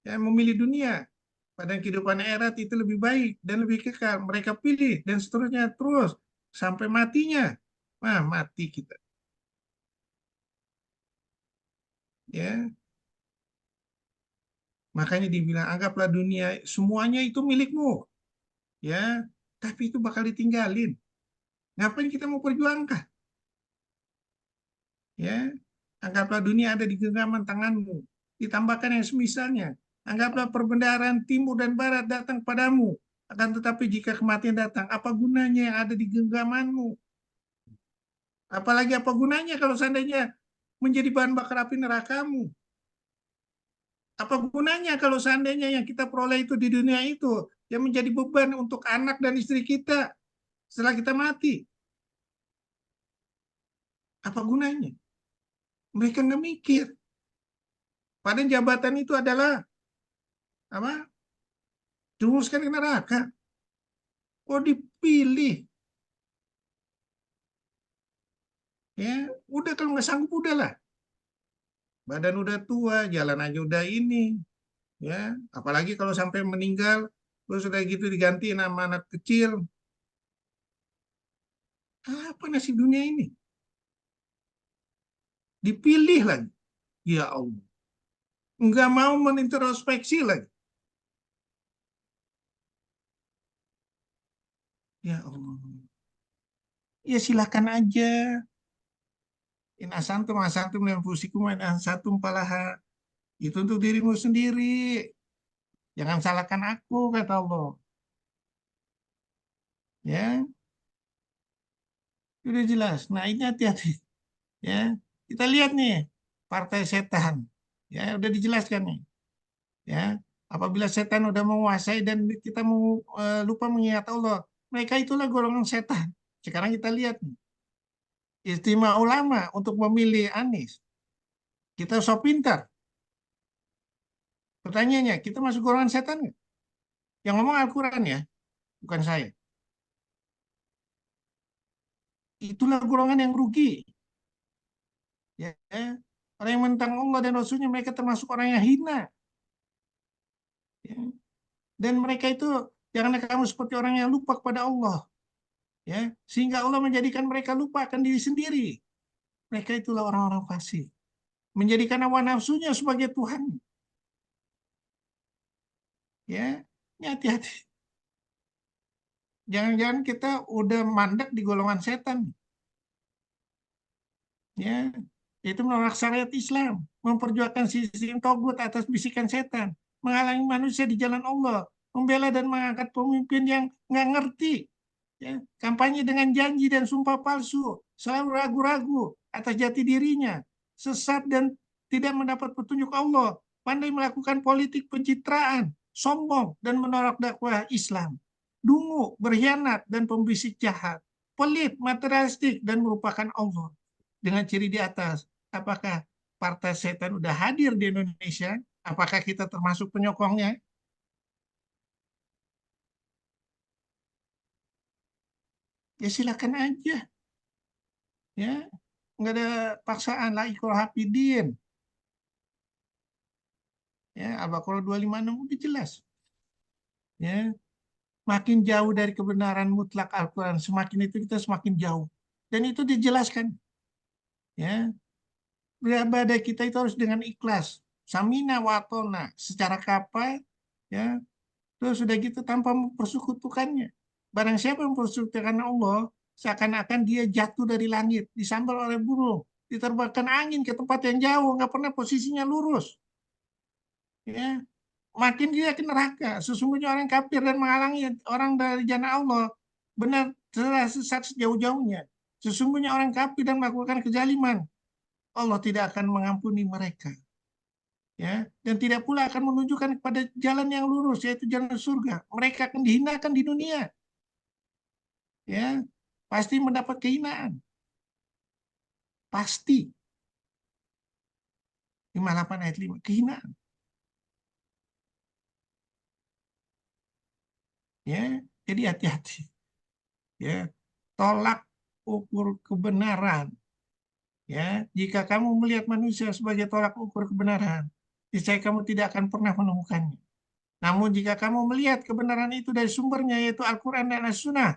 ya memilih dunia. Pada kehidupan akhirat itu lebih baik dan lebih kekal. Mereka pilih dan seterusnya terus sampai matinya. Nah, mati kita. Ya, makanya dibilang anggaplah dunia semuanya itu milikmu. Ya, tapi itu bakal ditinggalin. Ngapain kita mau perjuangkan? Ya, anggaplah dunia ada di genggaman tanganmu. Ditambahkan yang semisalnya. Anggaplah perbendaharaan timur dan barat datang padamu. Akan tetapi jika kematian datang, apa gunanya yang ada di genggamanmu? Apalagi apa gunanya kalau seandainya menjadi bahan bakar api nerakamu? Apa gunanya kalau seandainya yang kita peroleh itu di dunia itu yang menjadi beban untuk anak dan istri kita setelah kita mati? Apa gunanya? Mereka nggak mikir. Padahal jabatan itu adalah apa? Jumuskan ke neraka. Oh dipilih. Ya, udah kalau nggak sanggup udahlah. Badan udah tua, jalan aja udah ini. Ya, apalagi kalau sampai meninggal, terus udah gitu diganti nama anak kecil. Apa nasib dunia ini? Dipilih lagi. Ya Allah. Nggak mau menintrospeksi lagi. Ya Allah. Ya silakan aja. In asantum asantum dan fusikum in asantum palaha. Itu untuk dirimu sendiri. Jangan salahkan aku, kata Allah. Ya, udah jelas. Nah, ini hati-hati. Ya, kita lihat nih partai setan. Ya, udah dijelaskan nih. Ya, apabila setan udah menguasai dan kita mau lupa mengingat Allah, mereka itulah golongan setan. Sekarang kita lihat nih. Istimewa ulama untuk memilih Anies. Kita so pintar. Pertanyaannya, kita masuk golongan setan nggak? Yang ngomong Al-Quran ya, bukan saya. Itulah golongan yang rugi. Ya, orang yang menentang Allah dan Rasulnya, mereka termasuk orang yang hina. Ya. Dan mereka itu Janganlah kamu seperti orang yang lupa kepada Allah, ya, sehingga Allah menjadikan mereka lupa akan diri sendiri. Mereka itulah orang-orang fasik, menjadikan hawa nafsunya sebagai Tuhan. Ya, ini hati-hati. Jangan-jangan kita udah mandek di golongan setan. Ya, itu menolak syariat Islam, memperjuangkan sistem togut atas bisikan setan, menghalangi manusia di jalan Allah, membela dan mengangkat pemimpin yang nggak ngerti, ya, kampanye dengan janji dan sumpah palsu, selalu ragu-ragu atas jati dirinya, sesat dan tidak mendapat petunjuk Allah, pandai melakukan politik pencitraan, sombong dan menolak dakwah Islam, dungu, berkhianat dan pembisik jahat, pelit, materialistik dan merupakan Allah. Dengan ciri di atas, apakah partai setan udah hadir di Indonesia? Apakah kita termasuk penyokongnya? Ya silakan aja. Ya, nggak ada paksaan, la ikraha fiddin. Ya, Al-Baqarah 256 udah jelas. Ya, makin jauh dari kebenaran mutlak Al-Quran, semakin itu kita semakin jauh. Dan itu dijelaskan. Ya, beribadah kita itu harus dengan ikhlas. Samina wa atona, secara kapa, ya, terus sudah gitu tanpa mempersekutukannya. Barang siapa yang mempersekutukan Allah, seakan-akan dia jatuh dari langit, disambal oleh burung, diterbangkan angin ke tempat yang jauh, nggak pernah posisinya lurus. Ya, makin dia ke neraka. Sesungguhnya orang kafir dan menghalangi orang dari jannah Allah, benar telah sesat sejauh-jauhnya. Sesungguhnya orang kafir dan melakukan kezaliman, Allah tidak akan mengampuni mereka. Ya, dan tidak pula akan menunjukkan kepada jalan yang lurus, yaitu jalan surga. Mereka akan dihinakan di dunia. Ya, pasti mendapat kehinaan. Pasti. 58 ayat 5, kehinaan. Ya, jadi hati-hati. Ya, tolak ukur kebenaran. Ya, jika kamu melihat manusia sebagai tolak ukur kebenaran, niscaya kamu tidak akan pernah menemukannya. Namun jika kamu melihat kebenaran itu dari sumbernya, yaitu Al-Quran dan As-Sunnah,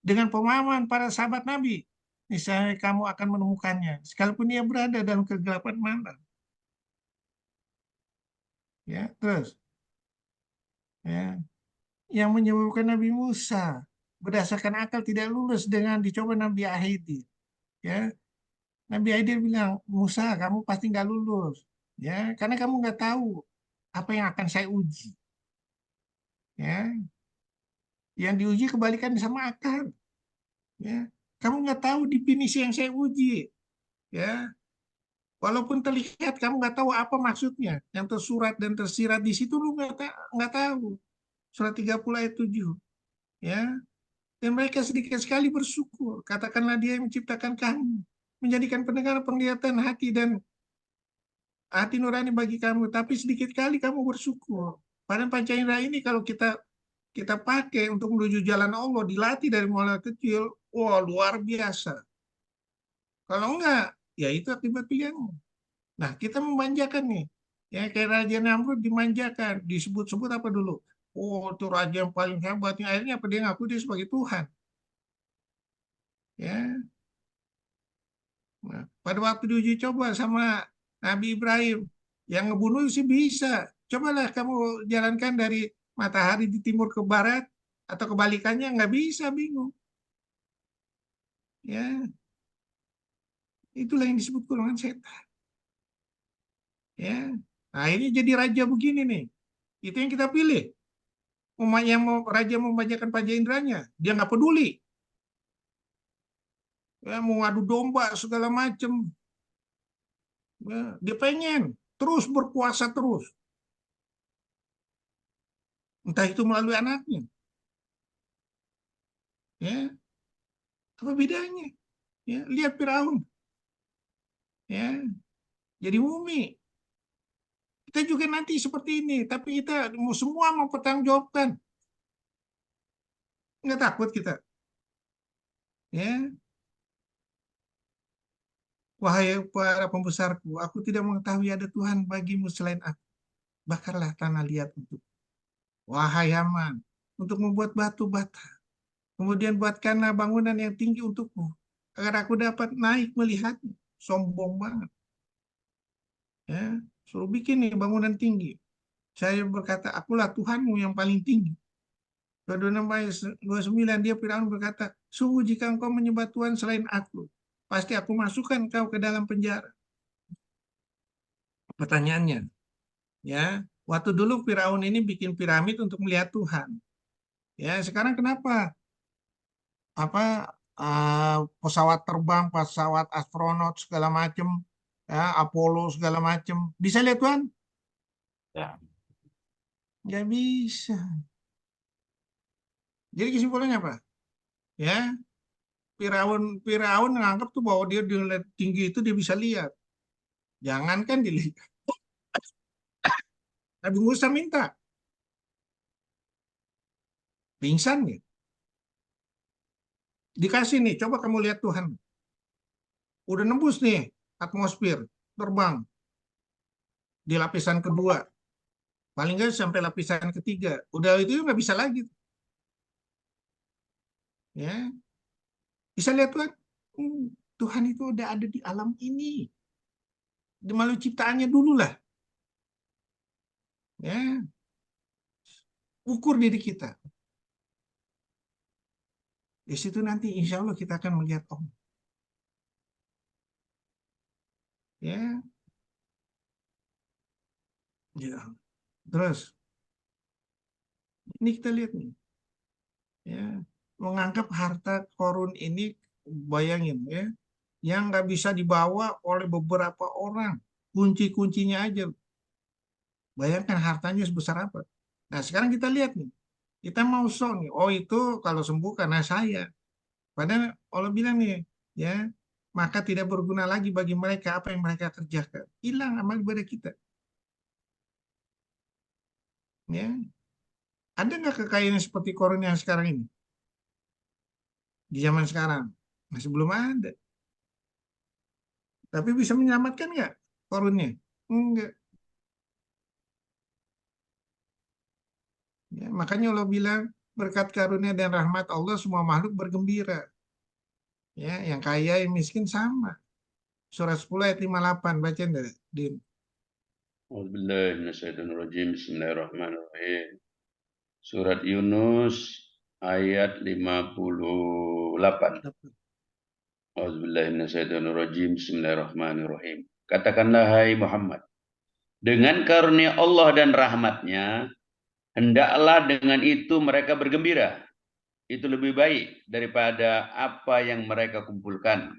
dengan pemahaman para sahabat Nabi, niscaya kamu akan menemukannya, sekalipun ia berada dalam kegelapan malam. Ya, terus, ya, yang menyebabkan Nabi Musa berdasarkan akal tidak lulus dengan dicoba Nabi Ahidir. Ya, Nabi Ahidir bilang, Musa, kamu pasti nggak lulus, ya, karena kamu nggak tahu apa yang akan saya uji. Ya, yang diuji kebalikan sama akal. Ya, kamu nggak tahu definisi yang saya uji. Ya, walaupun terlihat kamu nggak tahu apa maksudnya, yang tersurat dan tersirat di situ lu nggak tahu. Surat 30 ayat 7. Ya, dan mereka sedikit sekali bersyukur. Katakanlah dia yang menciptakan kamu, menjadikan pendengar penglihatan hati dan hati nurani bagi kamu, tapi sedikit kali kamu bersyukur. Pada panca indera ini kalau kita pakai untuk menuju jalan Allah, dilatih dari mulai kecil, wah luar biasa. Kalau enggak, ya itu akibat pilihanmu. Nah, kita memanjakan nih. Ya, kayak Raja Namrud dimanjakan, disebut-sebut apa dulu? Oh, itu raja yang paling hebat. Akhirnya apa dia ngaku dia sebagai Tuhan. Ya, nah, pada waktu diuji coba sama Nabi Ibrahim, yang ngebunuh sih bisa. Cobalah kamu jalankan dari matahari di timur ke barat, atau kebalikannya nggak bisa, bingung. Ya, itulah yang disebut golongan setan. Ya, nah ini jadi raja begini nih. Itu yang kita pilih. Yang mau raja membacakan panca inderanya, dia nggak peduli. Ya, mau adu domba segala macem. Ya, dia pengen terus berkuasa terus. Entah itu melalui anaknya. Ya, apa bedanya? Ya, lihat Firaun. Ya, jadi mumi. Kita juga nanti seperti ini, tapi kita semua mempertanggungjawabkan. Nggak takut kita. Ya, wahai para pembesarku, aku tidak mengetahui ada Tuhan bagimu selain aku. Bakarlah tanah liat untuk. Wahai Haman, untuk membuat batu bata. Kemudian buatkanlah bangunan yang tinggi untukku, agar aku dapat naik melihatnya. Sombong banget. Ya, suruh bikin nih bangunan tinggi. Saya berkata, akulah Tuhanmu yang paling tinggi. 26 ayat 29 dia Firaun berkata, sungguh jika engkau menyembah Tuhan selain aku, pasti aku masukkan kau ke dalam penjara. Pertanyaannya, ya, waktu dulu Firaun ini bikin piramid untuk melihat Tuhan. Ya, sekarang kenapa? Pesawat terbang, pesawat astronot segala macam, ya, Apollo segala macam, bisa lihat Tuhan?
Ya.
Nggak bisa. Jadi kesimpulannya apa? Ya, Firaun nganggap tuh bahwa dia dilihat tinggi itu dia bisa lihat. Jangankan dilihat. Nabi Musa minta. Pingsan ya. Dikasih nih, coba kamu lihat Tuhan. Udah nembus nih atmosfer, terbang di lapisan kedua. Paling nggak sampai lapisan ketiga. Udah itu nggak bisa lagi. Ya, bisa lihat Tuhan. Tuhan itu udah ada di alam ini. Di malu ciptaannya dulu lah. Ya, ukur diri kita. Di situ nanti insya Allah kita akan melihat Allah. Ya, ya. Terus ini kita lihat nih. Ya, menganggap harta korun ini, bayangin ya, yang nggak bisa dibawa oleh beberapa orang, kunci-kuncinya aja. Bayangkan hartanya sebesar apa. Nah sekarang kita lihat nih, kita mau show nih, oh itu kalau sembuh karena saya. Padahal Allah bilang nih, ya, maka tidak berguna lagi bagi mereka apa yang mereka kerjakan. Hilang amal ibadah kita. Ya, ada nggak kekayaan seperti korun yang sekarang ini? Di zaman sekarang masih belum ada. Tapi bisa menyelamatkan nggak korunnya? Enggak. Ya, makanya Allah bilang berkat karunia dan rahmat Allah semua makhluk bergembira. Ya, yang kaya yang miskin sama. Surat 10 ayat 58 baca enggak, Din?
Bismillahirrahmanirrahim. Surat Yunus ayat 58. Bismillahirrahmanirrahim. Katakanlah hai Muhammad, dengan karunia Allah dan rahmatnya, hendaklah dengan itu mereka bergembira. Itu lebih baik daripada apa yang mereka kumpulkan.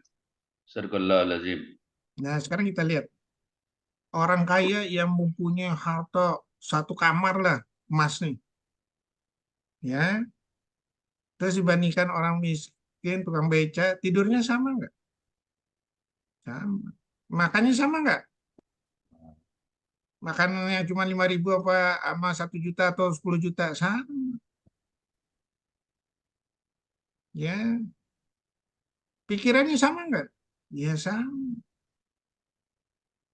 Sadaqallahul lazim.
Nah, sekarang kita lihat. Orang kaya yang mempunyai harta satu kamar lah, emas nih. Ya, terus dibandingkan orang miskin, tukang beca, tidurnya sama nggak? Sama. Makannya sama nggak? Makanannya cuma 5.000 apa sama 1 juta atau 10 juta? Sama. Ya, pikirannya sama nggak? Ya sama.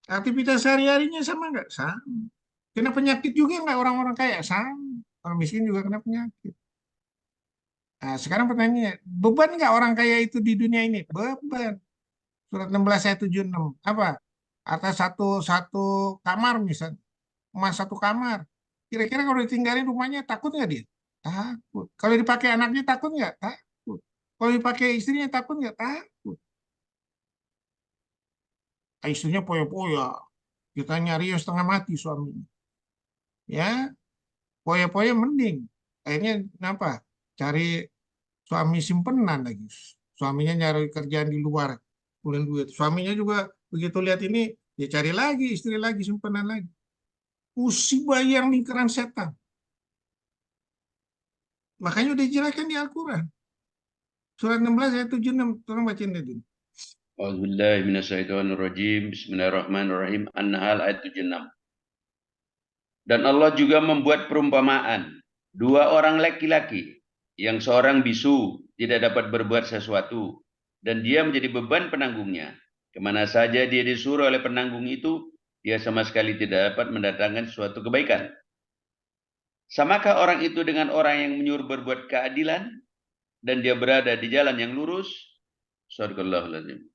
Aktivitas sehari-harinya sama nggak? Sama. Kena penyakit juga nggak orang-orang kaya? Sama. Orang miskin juga kena penyakit. Nah, sekarang pertanyaannya, beban nggak orang kaya itu di dunia ini? Beban. Surat 16 ayat 76. Apa? Atas satu satu kamar misalnya. Emas satu kamar. Kira-kira kalau ditinggalin rumahnya takut nggak dia? Takut. Kalau dipakai anaknya takut nggak? Takut. Kalau dipakai istrinya takut nggak? Takut. Istrinya poya-poya. Kita nyari yang setengah mati suaminya. Ya, poya-poya mending. Akhirnya kenapa? Cari suami simpenan lagi. Suaminya nyari kerjaan di luar, pulang duit. Suaminya juga begitu lihat ini, dia cari lagi istri lagi, simpenan lagi. Musibah yang lingkaran setan. Makanya udah dijelaskan di Al-Quran. Surat 16 ayat 76. Tolong bacain deh.
Bismillahirrahmanirrahim. An-Nahl ayat 76. Dan Allah juga membuat perumpamaan. 2 orang laki-laki, yang seorang bisu, tidak dapat berbuat sesuatu, dan dia menjadi beban penanggungnya. Kemana saja dia disuruh oleh penanggung itu, dia sama sekali tidak dapat mendatangkan suatu kebaikan. Samakah orang itu dengan orang yang menyuruh berbuat keadilan dan dia berada di jalan yang lurus? Sadaqallahul azim.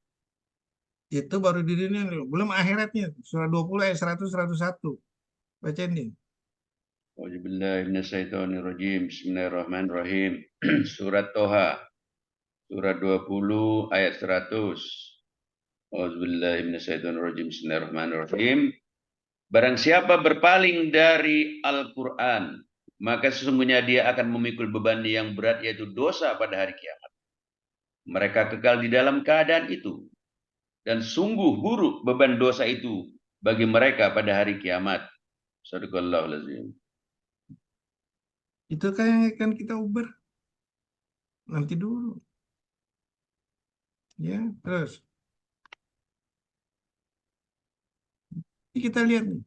Itu baru di dunia, belum akhiratnya. Surah 20 ayat 100 101. Bacain nih.
Auzubillahi Bismillahirrahmanirrahim. Surat Toha, surat 20 ayat 100. Auzubillahi Bismillahirrahmanirrahim. Barang siapa berpaling dari Al-Quran, maka sesungguhnya dia akan memikul beban yang berat, yaitu dosa pada hari kiamat. Mereka kekal di dalam keadaan itu, dan sungguh buruk beban dosa itu bagi mereka pada hari kiamat. Sadaqallahul azim.
Itu kan yang akan kita uber. Nanti dulu. Ya, terus. Ini kita lihat nih.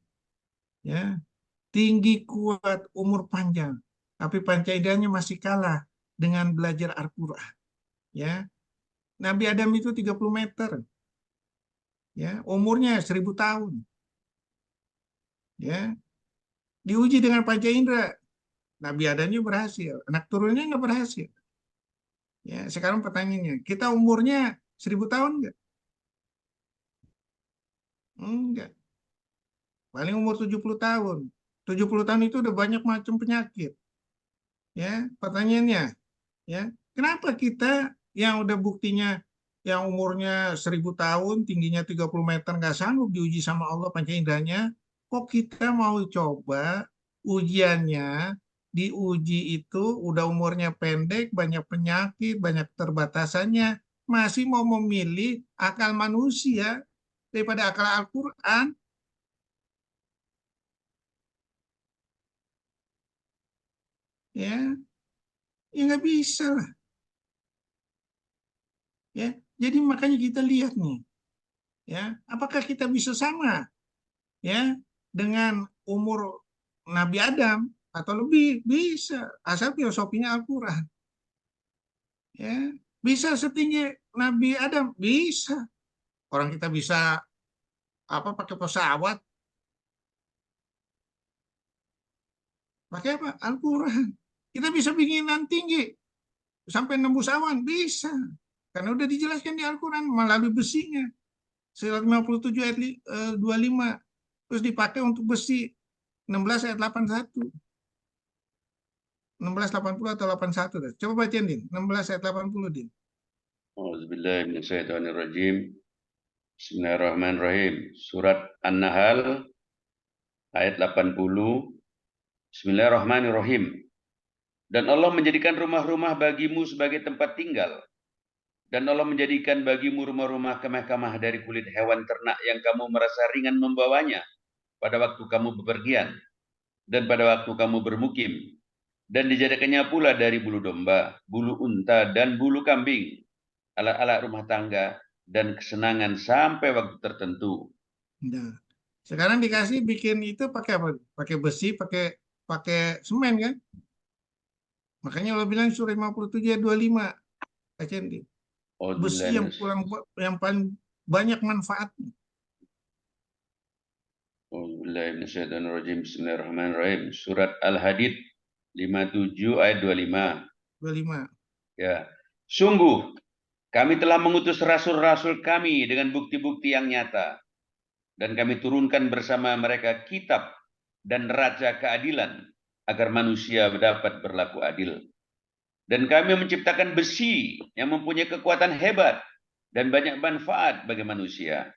Ya, tinggi, kuat, umur panjang. Tapi panca inderanya masih kalah dengan belajar Al-Quran. Ya, Nabi Adam itu 30 meter. Ya, umurnya 1000 tahun. Ya, diuji dengan panca indera. Nabi Adamnya berhasil, anak turunnya nggak berhasil. Ya, sekarang pertanyaannya, kita umurnya 1000 tahun nggak? Enggak. Paling umur 70 tahun. 70 tahun itu udah banyak macam penyakit. Ya, pertanyaannya, ya, kenapa kita yang udah buktinya yang umurnya 1000 tahun, tingginya 30 meter nggak sanggup diuji sama Allah panca inderanya, kok kita mau coba ujiannya diuji itu udah umurnya pendek, banyak penyakit, banyak keterbatasannya, masih mau memilih akal manusia daripada akal Al-Quran? Ya, ya nggak bisa lah. Ya, jadi makanya kita lihat nih, ya, apakah kita bisa sama, ya, dengan umur Nabi Adam atau lebih? Bisa, asal filosofinya Al-Quran. Ya, bisa setinggi Nabi Adam, bisa. Orang kita bisa apa pakai pesawat, pakai apa? Al-Quran. Kita bisa bikinan tinggi sampai nembus awan, bisa. Karena udah dijelaskan di Al-Quran melalui besinya. Surat 57 ayat 25. Terus dipakai untuk besi 16 ayat 81. 1680 atau 81. Coba bacain, Din. 16 ayat 80, Din.
Auzubillahi Bismillahirrahmanirrahim. Surat An-Nahl ayat 80. Bismillahirrahmanirrahim. Dan Allah menjadikan rumah-rumah bagimu sebagai tempat tinggal. Dan Allah menjadikan bagimu rumah-rumah kemah-kemah dari kulit hewan ternak yang kamu merasa ringan membawanya pada waktu kamu bepergian dan pada waktu kamu bermukim. Dan dijadikannya pula dari bulu domba, bulu unta, dan bulu kambing, alat-alat rumah tangga, dan kesenangan sampai waktu tertentu.
Nah, sekarang dikasih bikin itu pakai apa? Pakai besi, pakai semen kan? Makanya Allah bilang surah 57 ayat 25. Bacain, Din. Besi yang paling banyak manfaatnya.
Bismillahirrahmanirrahim. Surat Al-Hadid 57 ayat 25.
25.
Ya. Sungguh kami telah mengutus rasul-rasul kami dengan bukti-bukti yang nyata, dan kami turunkan bersama mereka kitab dan neraca keadilan agar manusia dapat berlaku adil. Dan kami menciptakan besi yang mempunyai kekuatan hebat dan banyak manfaat bagi manusia.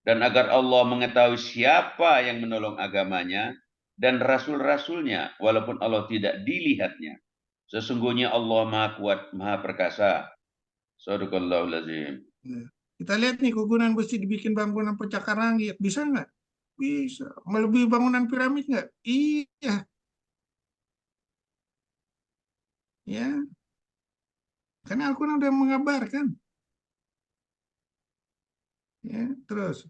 Dan agar Allah mengetahui siapa yang menolong agamanya dan rasul-rasulnya walaupun Allah tidak dilihatnya. Sesungguhnya Allah Maha Kuat, Maha Perkasa. Sadaqallahul azim.
Nah, kita lihat nih, kegunaan besi dibikin bangunan pencakar langit. Bisa nggak? Bisa. Melebihi bangunan piramid nggak? Iya. Ya. Karena Al-Quran udah mengabarkan. Ya, terus.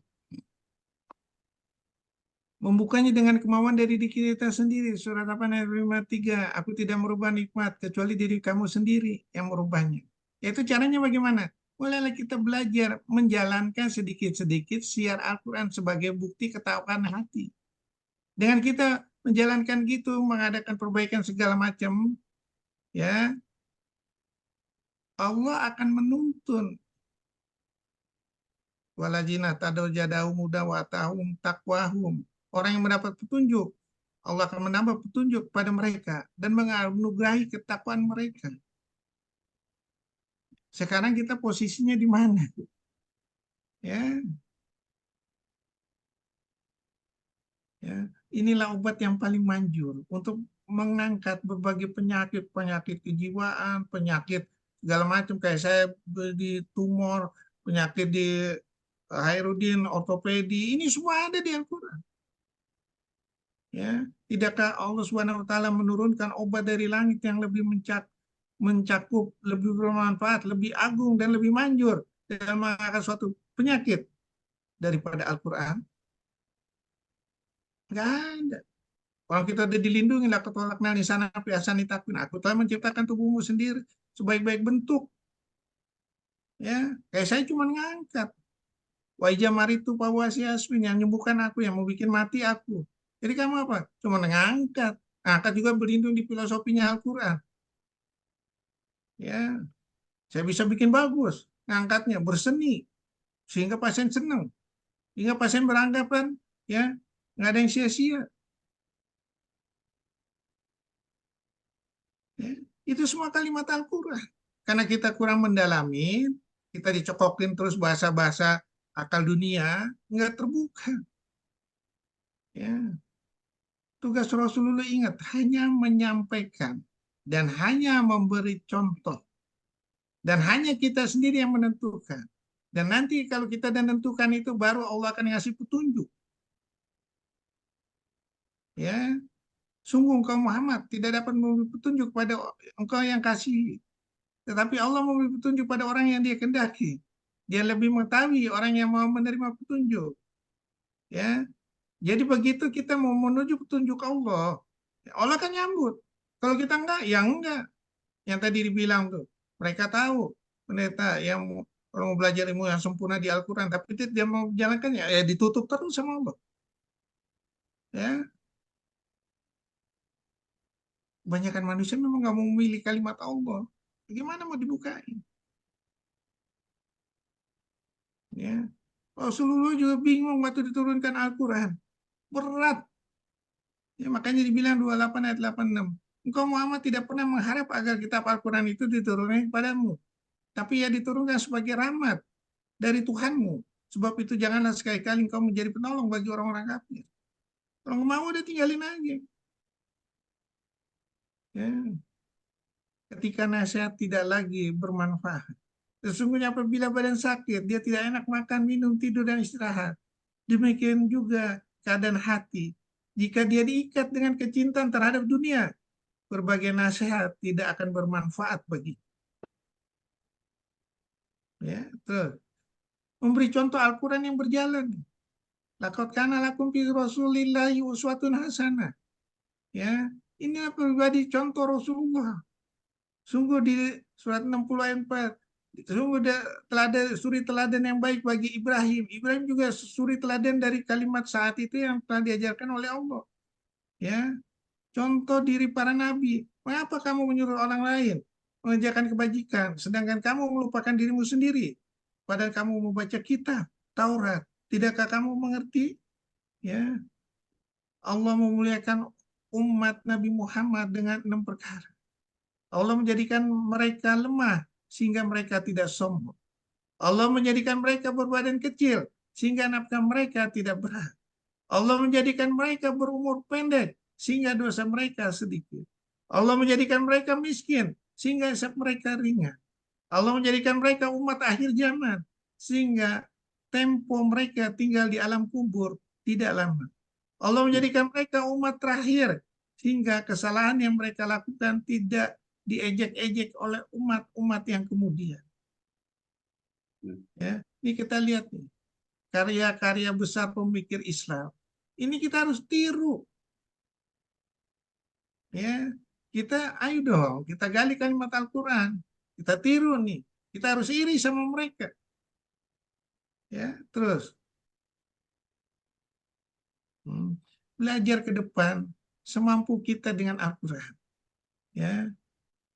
Membukanya dengan kemauan dari diri kita sendiri. Surat apa ayat 53. Aku tidak merubah nikmat kecuali diri kamu sendiri yang merubahnya. Itu caranya bagaimana? Bolehlah kita belajar menjalankan sedikit-sedikit siar Al-Quran sebagai bukti ketakwaan hati. Dengan kita menjalankan gitu, mengadakan perbaikan segala macam, ya, Allah akan menuntun walajina tadau jadahum muda watahum takwahum. Orang yang mendapat petunjuk, Allah akan menambah petunjuk pada mereka dan menganugerahi ketakwaan mereka. Sekarang kita posisinya di mana? Ya, ya, inilah obat yang paling manjur untuk mengangkat berbagai penyakit kejiwaan, penyakit segala macam. Kayak saya di tumor, penyakit di Hairudin, ortopedi, ini semua ada di Al-Quran. Ya, tidakkah Allah Subhanahu wa taala menurunkan obat dari langit yang lebih mencakup, lebih bermanfaat, lebih agung dan lebih manjur dalam mengangkat suatu penyakit daripada Al-Quran? Enggak ada. Kalau kita udah dilindungi lah ketolak nali sana piasani takwin. Aku telah menciptakan tubuhmu sendiri sebaik-baik bentuk. Ya, kayak saya cuma ngangkat. Wajah maritu pawasi asmin yang menyembuhkan aku, yang mau bikin mati aku. Jadi kamu apa? Cuma ngangkat. Angkat juga berlindung di filosofinya Al-Quran. Ya, saya bisa bikin bagus. Ngangkatnya berseni. Sehingga pasien senang. Sehingga pasien beranggapan, ya, nggak ada yang sia-sia. Ya, itu semua kalimat Al-Quran. Karena kita kurang mendalami, kita dicokokin terus bahasa-bahasa akal dunia, nggak terbuka. Ya. Tugas Rasulullah ingat, hanya menyampaikan dan hanya memberi contoh. Dan hanya kita sendiri yang menentukan. Dan nanti kalau kita dan menentukan itu, baru Allah akan ngasih petunjuk. Ya, sungguh engkau Muhammad tidak dapat memberi petunjuk pada engkau yang kasih. Tetapi Allah memberi petunjuk pada orang yang dia kehendaki. Dia lebih mengetahui orang yang mau menerima petunjuk. Ya, jadi begitu kita mau menuju petunjuk Allah, Allah akan nyambut. Kalau kita enggak, ya enggak. Yang tadi dibilang tuh, mereka tahu pendeta yang orang mau belajar ilmu yang sempurna di Al-Quran, tapi dia mau menjalankannya, ya ditutup terus sama Allah. Ya, kebanyakan manusia memang nggak mau memilih kalimat Allah. Bagaimana mau dibukain? Ya, Rasulullah juga bingung waktu diturunkan Al-Quran. Berat. Ya, makanya dibilang 28 ayat 86. Engkau Muhammad tidak pernah mengharap agar kitab Al-Quran itu diturunkan kepadamu. Tapi ia diturunkan sebagai rahmat dari Tuhanmu. Sebab itu janganlah sekali-kali engkau menjadi penolong bagi orang-orang kafir. Kalau nggak mau udah tinggalin aja. Ya. Ketika nasihat tidak lagi bermanfaat. Sesungguhnya apabila badan sakit, dia tidak enak makan, minum, tidur, dan istirahat. Demikian juga keadaan hati. Jika dia diikat dengan kecintaan terhadap dunia, berbagai nasihat tidak akan bermanfaat bagi. Ya, terus memberi contoh Al-Quran yang berjalan. Laqad kana lakum fi Rasulillahi uswatun hasanah. Ya, inilah pribadi contoh Rasulullah. Sungguh di surat 60 ayat 4, sungguh suri teladan yang baik bagi Ibrahim. Ibrahim juga suri teladan dari kalimat saat itu yang telah diajarkan oleh Allah. Ya, contoh diri para nabi. Mengapa kamu menyuruh orang lain mengerjakan kebajikan, sedangkan kamu melupakan dirimu sendiri? Padahal kamu membaca kitab Taurat. Tidakkah kamu mengerti? Ya, Allah memuliakan umat Nabi Muhammad dengan 6 perkara. Allah menjadikan mereka lemah sehingga mereka tidak sombong. Allah menjadikan mereka berbadan kecil sehingga nafkah mereka tidak berat. Allah menjadikan mereka berumur pendek sehingga dosa mereka sedikit. Allah menjadikan mereka miskin sehingga hisab mereka ringan. Allah menjadikan mereka umat akhir zaman sehingga tempo mereka tinggal di alam kubur tidak lama. Allah menjadikan mereka umat terakhir sehingga kesalahan yang mereka lakukan tidak diejek-ejek oleh umat-umat yang kemudian. Ya, ini kita lihat nih, karya-karya besar pemikir Islam. Ini kita harus tiru. Ya, kita ayo dong, kita gali kalimat Al-Quran, kita tiru nih. Kita harus iri sama mereka. Ya, terus belajar ke depan semampu kita dengan Al-Quran. Ya,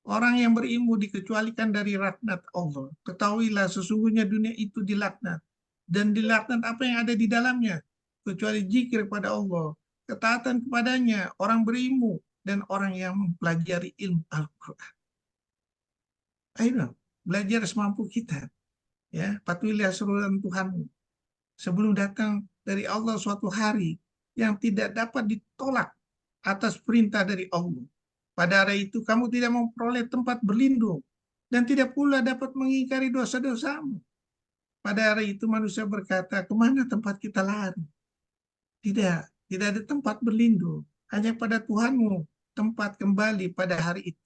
orang yang berilmu dikecualikan dari laknat Allah. Ketahuilah sesungguhnya dunia itu dilaknat. Dan dilaknat apa yang ada di dalamnya. Kecuali zikir kepada Allah. Ketaatan kepadanya, orang berilmu. Dan orang yang mempelajari ilmu Al-Quran. Ayo belajar semampu kita. Ya, patuhilah seruan Tuhanmu. Sebelum datang dari Allah suatu hari yang tidak dapat ditolak atas perintah dari Allah. Pada hari itu kamu tidak memperoleh tempat berlindung dan tidak pula dapat mengingkari dosa-dosamu. Pada hari itu manusia berkata, kemana tempat kita lari? Tidak ada tempat berlindung. Hanya pada Tuhanmu tempat kembali pada hari itu.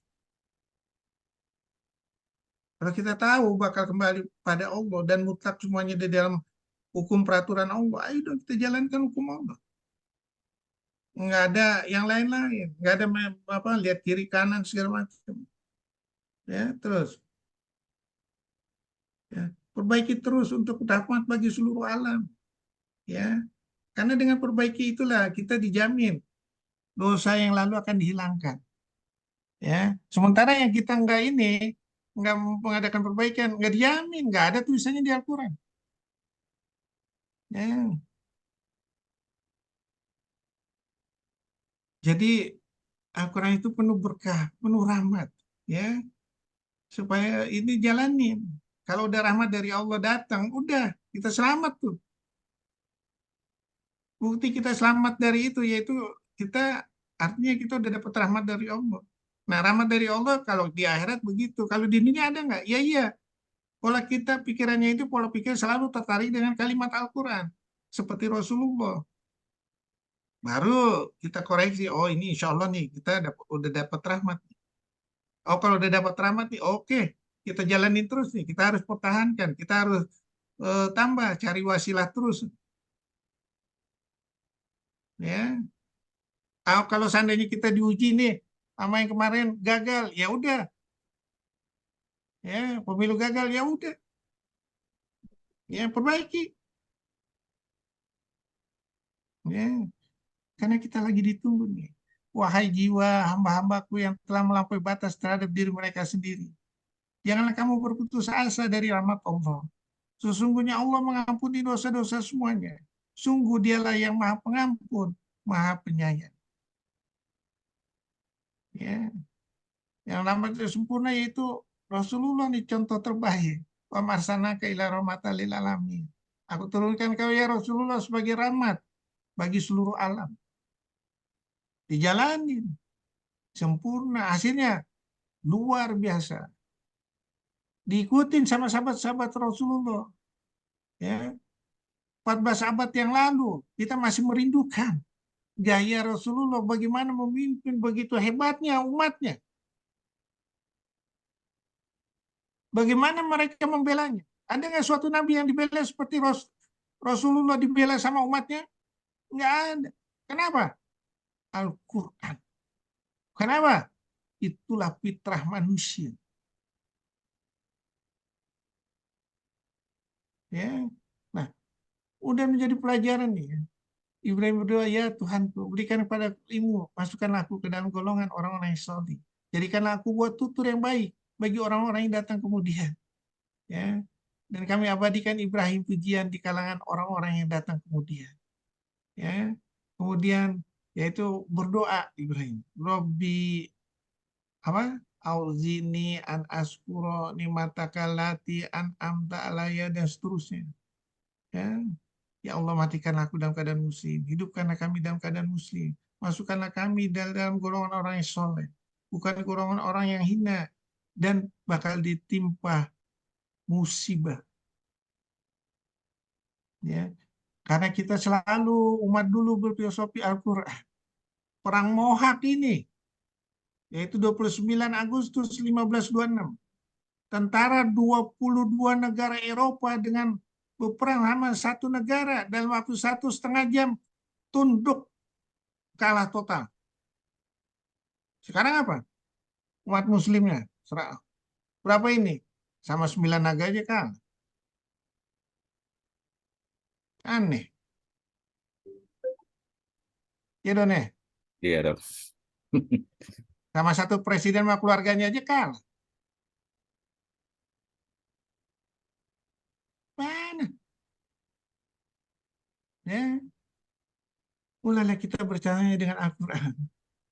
Kalau kita tahu bakal kembali pada Allah dan mutlak semuanya di dalam hukum peraturan Allah, ayo dong kita jalankan hukum Allah. Nggak ada yang lain-lain, nggak ada lihat kiri kanan segala macam. Ya, terus ya, perbaiki terus untuk rahmat bagi seluruh alam. Ya, karena dengan perbaiki itulah kita dijamin dosa yang lalu akan dihilangkan. Ya, sementara yang kita nggak mengadakan perbaikan, nggak dijamin, nggak ada tulisannya di Al-Quran. Ya, jadi Al-Quran itu penuh berkah, penuh rahmat, ya, supaya ini jalanin. Kalau udah rahmat dari Allah datang, udah kita selamat tuh. Bukti kita selamat dari itu yaitu kita artinya kita udah dapat rahmat dari Allah. Nah, rahmat dari Allah kalau di akhirat begitu, kalau di dunia ada nggak? Ya iya. Pola kita pikirannya itu pola pikir selalu tertarik dengan kalimat Al-Quran seperti Rasulullah. Baru kita koreksi, oh ini insya Allah nih kita udah dapat rahmat. Oh kalau udah dapat rahmat nih, oke kita jalanin terus nih. Kita harus pertahankan, kita harus tambah cari wasilah terus. Ya, kalau seandainya kita diuji nih sama yang kemarin gagal, ya udah, ya pemilu gagal, ya udah, ya perbaiki, ya karena kita lagi ditunggu nih. Wahai jiwa hamba-hambaku yang telah melampaui batas terhadap diri mereka sendiri, janganlah kamu berputus asa dari rahmat Allah. Sesungguhnya Allah mengampuni dosa-dosa semuanya. Sungguh dialah yang maha pengampun, maha penyayang. Ya, yang namanya sempurna yaitu Rasulullah nih contoh terbaik. Wa marsanaka ila rahmatan lil alamin. Aku turunkan kau ya Rasulullah sebagai rahmat bagi seluruh alam. Dijalanin sempurna, hasilnya luar biasa. Diikutin sama sahabat-sahabat Rasulullah. Ya, 14 abad yang lalu kita masih merindukan gaya Rasulullah bagaimana memimpin begitu hebatnya umatnya. Bagaimana mereka membelanya? Ada nggak suatu nabi yang dibela seperti Rasulullah dibela sama umatnya? Nggak ada. Kenapa? Al-Quran. Kenapa? Itulah fitrah manusia. Ya, nah, udah menjadi pelajaran nih. Ya. Ibrahim berdoa, ya Tuhanku, berikan kepada ilmu, masukkanlah aku ke dalam golongan orang-orang yang saleh. Jadikanlah aku buat tutur yang baik bagi orang-orang yang datang kemudian. Ya, dan kami abadikan Ibrahim pujian di kalangan orang-orang yang datang kemudian. Ya, kemudian yaitu berdoa Ibrahim, Robbi apa? Auzini an askuro nimatakalati an amta alaya dan seterusnya. Ya, ya Allah matikanlah aku dalam keadaan muslim, hidupkanlah kami dalam keadaan muslim, masukkanlah kami dalam golongan orang yang soleh, bukan golongan orang yang hina dan bakal ditimpa musibah. Ya, karena kita selalu umat dulu berfilosofi Al-Quran. Perang Mohak ini, yaitu 29 Agustus 1526. Tentara 22 negara Eropa dengan berperang sama satu negara dalam waktu 1,5 jam tunduk kalah total. Sekarang apa? Umat muslimnya. Berapa ini? Sama 9 naga aja kan? Aneh. Ya dong ya.
Iya dok.
Sama satu presiden sama keluarganya aja kalah. Mana? Ya, mulailah kita percaya dengan Al-Quran.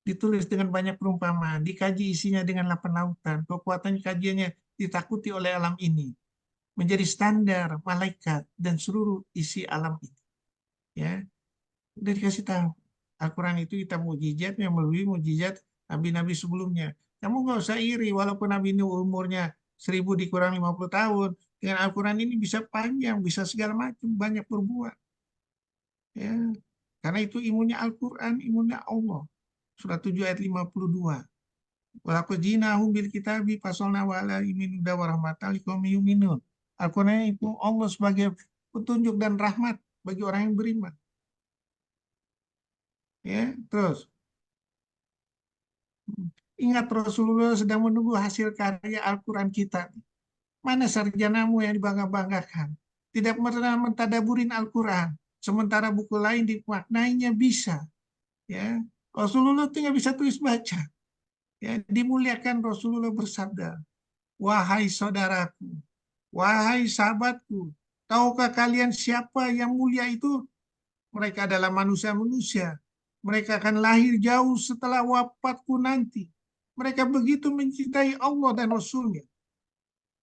Ditulis dengan banyak perumpamaan, dikaji isinya dengan 8 lautan, kekuatan kajiannya ditakuti oleh alam ini, menjadi standar malaikat dan seluruh isi alam ini. Ya, udah dikasih tahu. Al-Quran itu kita mukjizat yang melebihi mukjizat nabi-nabi sebelumnya. Kamu nggak usah iri, walaupun Nabi ini umurnya 1000 dikurang 50 tahun, dengan Al-Quran ini bisa panjang, bisa segala macam, banyak berbuat. Ya, karena itu ilmunya Al-Quran, ilmunya Allah. Surat 7 ayat 52. Walaqad jinahum bil kitabi fasolna wa ala imin huda wa rahmatan liqaumin yu'minun. Al-Quran itu Allah sebagai petunjuk dan rahmat bagi orang yang beriman. Ya, terus ingat Rasulullah sedang menunggu hasil karya Al-Quran kita. Mana sarjanamu yang dibangga-banggakan? Tidak pernah mentadaburin Al-Quran. Sementara buku lain dimaknainya bisa. Ya, Rasulullah itu nggak bisa tulis baca. Ya, dimuliakan Rasulullah bersabda, wahai saudaraku, wahai sahabatku, tahukah kalian siapa yang mulia itu? Mereka adalah manusia-manusia. Mereka akan lahir jauh setelah wafatku nanti. Mereka begitu mencintai Allah dan Rasulnya.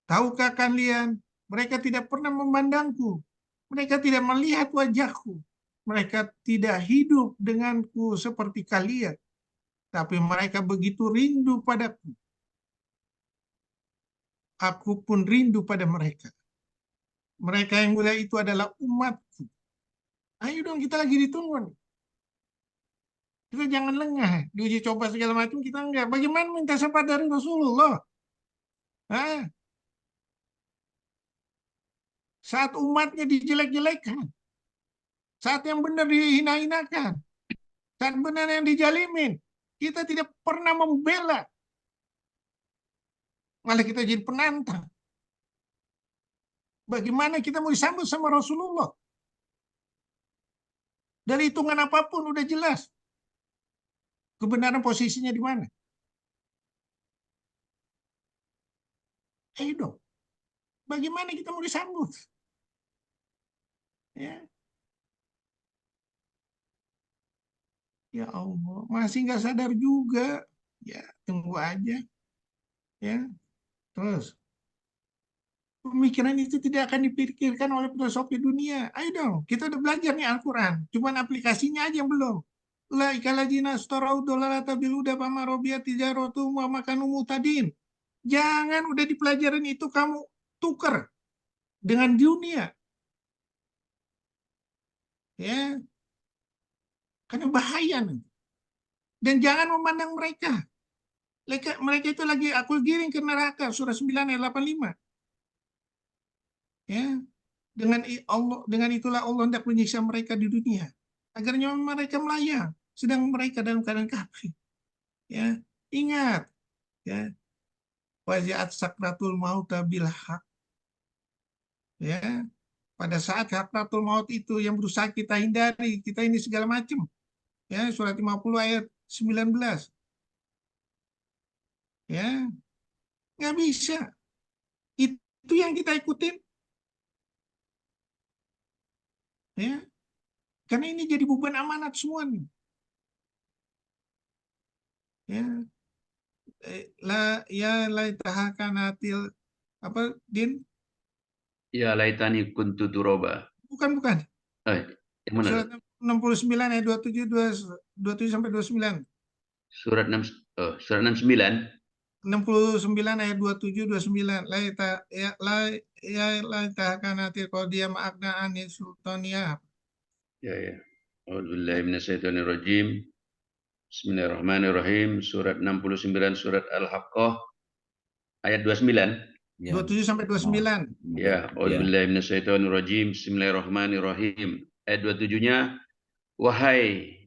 Tahukah kalian, mereka tidak pernah memandangku. Mereka tidak melihat wajahku. Mereka tidak hidup denganku seperti kalian. Tapi mereka begitu rindu padaku. Aku pun rindu pada mereka. Mereka yang mulia itu adalah umatku. Ayo dong, kita lagi ditunggu. Kita jangan lengah. Diuji coba segala macam, kita enggak. Bagaimana minta syafaat dari Rasulullah? Hah? Saat umatnya dijelek-jelekan. Saat yang benar dihina-hinakan. Saat benar yang dijalimin. Kita tidak pernah membela. Malah kita jadi penantang. Bagaimana kita mau disambut sama Rasulullah? Dari hitungan apapun udah jelas. Kebenaran posisinya di mana? Ayo dong. Bagaimana kita mau disambut? Ya. Ya Allah, masih nggak sadar juga. Ya, tunggu aja. Ya, terus. Pemikiran itu tidak akan dipikirkan oleh filosofi dunia. Ayo dong, kita udah belajar nih Al-Quran. Cuman aplikasinya aja yang belum. Ulaika ladzina istarau dolalata bil huda fama robiyat tijaratuhum wa makanu muhtadin. Jangan udah dipelajarin itu kamu tuker dengan dunia. Ya. Karena bahaya nanti. Dan jangan memandang mereka. Mereka itu lagi akul giring ke neraka. Surah 9 ayat 85. Ya. Dengan itulah Allah hendak menyiksa mereka di dunia. Agar nyawa mereka melayang. Sedang mereka dalam keadaan kafir. Ya. Ingat. Ya. Wazi'at sakratul mauta bil haq. Ya. Pada saat sakratul maut itu yang berusaha kita hindari. Kita ini segala macam. Ya. Surat 50 ayat 19. Ya. Nggak bisa. Itu yang kita ikutin. Ya. Karena ini jadi beban amanat semua nih. Ya. Laitahakanatil apa Din?
Ya laitani kuntu turoba.
Bukan.
Yang mana?
Surat 69 ayat 27 sampai 29.
Surat 69.
69 ayat 27 29. Laitahakanatil qadiyah ma'akna anil sultaniyah.
Ya. A'udzubillahi minasyaitonirrajim. Bismillahirrahmanirrahim. Surat 69 surat Al-Haqqah ayat 29.
Ya.
27 sampai 29.
Ya, a'udzubillahi minasyaitonirrajim. Bismillahirrahmanirrahim. Ayat 27-nya, wahai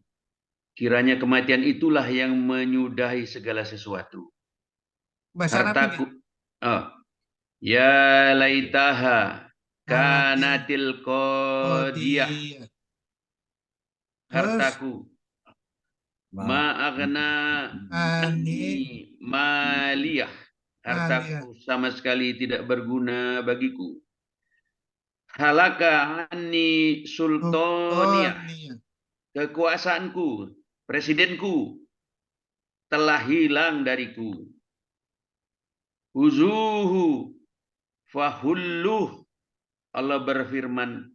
kiranya kematian itulah yang menyudahi segala sesuatu.
Bahasa Arabnya.
Hartaku. Ya laitaha kanatil qadiyah.
Terus
Hartaku. Ma'agna
Ani
maliyah.
maliyah.
Hartaku sama sekali tidak berguna bagiku. Halaka anni sultaniyah.
Sultaniyah.
Kekuasaanku, presidenku telah hilang dariku. Huzuhu fahulluh. Allah berfirman,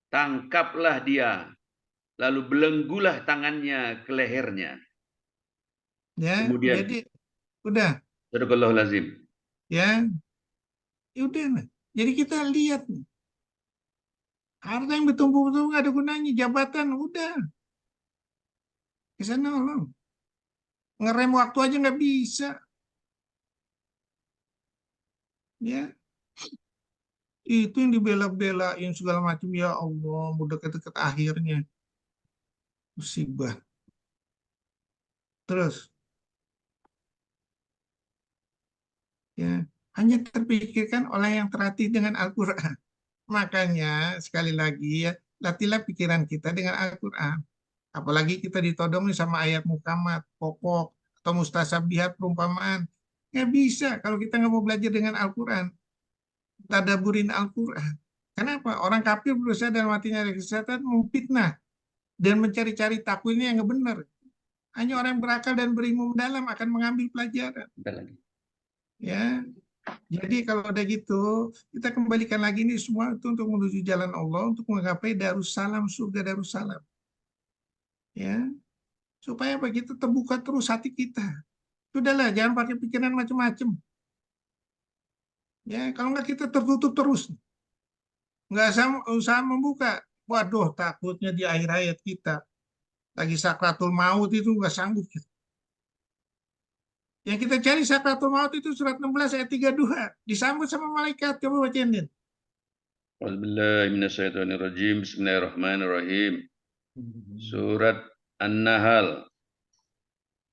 tangkaplah dia, lalu belenggulah tangannya ke lehernya.
Ya,
Kemudian,
jadi udah
Sadaqallahul Azim.
ya, udah. Nah. Jadi kita lihat nih. Harta yang betul-betul nggak ada gunanya, jabatan udah. Ke sana Allah. Ngerem waktu aja nggak bisa. Ya, itu yang dibela-belain segala macam. Ya Allah, mau deket-deket akhirnya. Musibah. Terus, ya, hanya terpikirkan oleh yang terlatih dengan Al-Quran. Makanya, sekali lagi ya, latihlah pikiran kita dengan Al-Quran. Apalagi kita ditodong nih sama ayat mukamat, pokok, atau mustasabihat, perumpamaan. Nggak bisa kalau kita nggak mau belajar dengan Al-Quran. Tadaburin Al-Quran. Kenapa? Orang kafir berusaha dalam hatinya ada kesesatan, memfitnah dan mencari-cari takwilnya yang nggak benar. Hanya orang yang berakal dan berilmu mendalam akan mengambil pelajaran. Ya, jadi kalau udah gitu, kita kembalikan lagi ini semua itu untuk menuju jalan Allah, untuk menggapai Darussalam, surga Darussalam. Ya, supaya apa? Kita terbuka terus hati kita. Sudahlah, jangan pakai pikiran macam-macam. Ya, kalau nggak kita tertutup terus, nggak usah membuka. Waduh, takutnya di akhir hayat kita lagi sakratul maut itu nggak sanggup kita. Yang kita cari sakratul maut itu surat 16 ayat 32. Disambut sama malaikat. Coba bacain, Din.
Bismillahirrahmanirrahim. Surat An-Nahl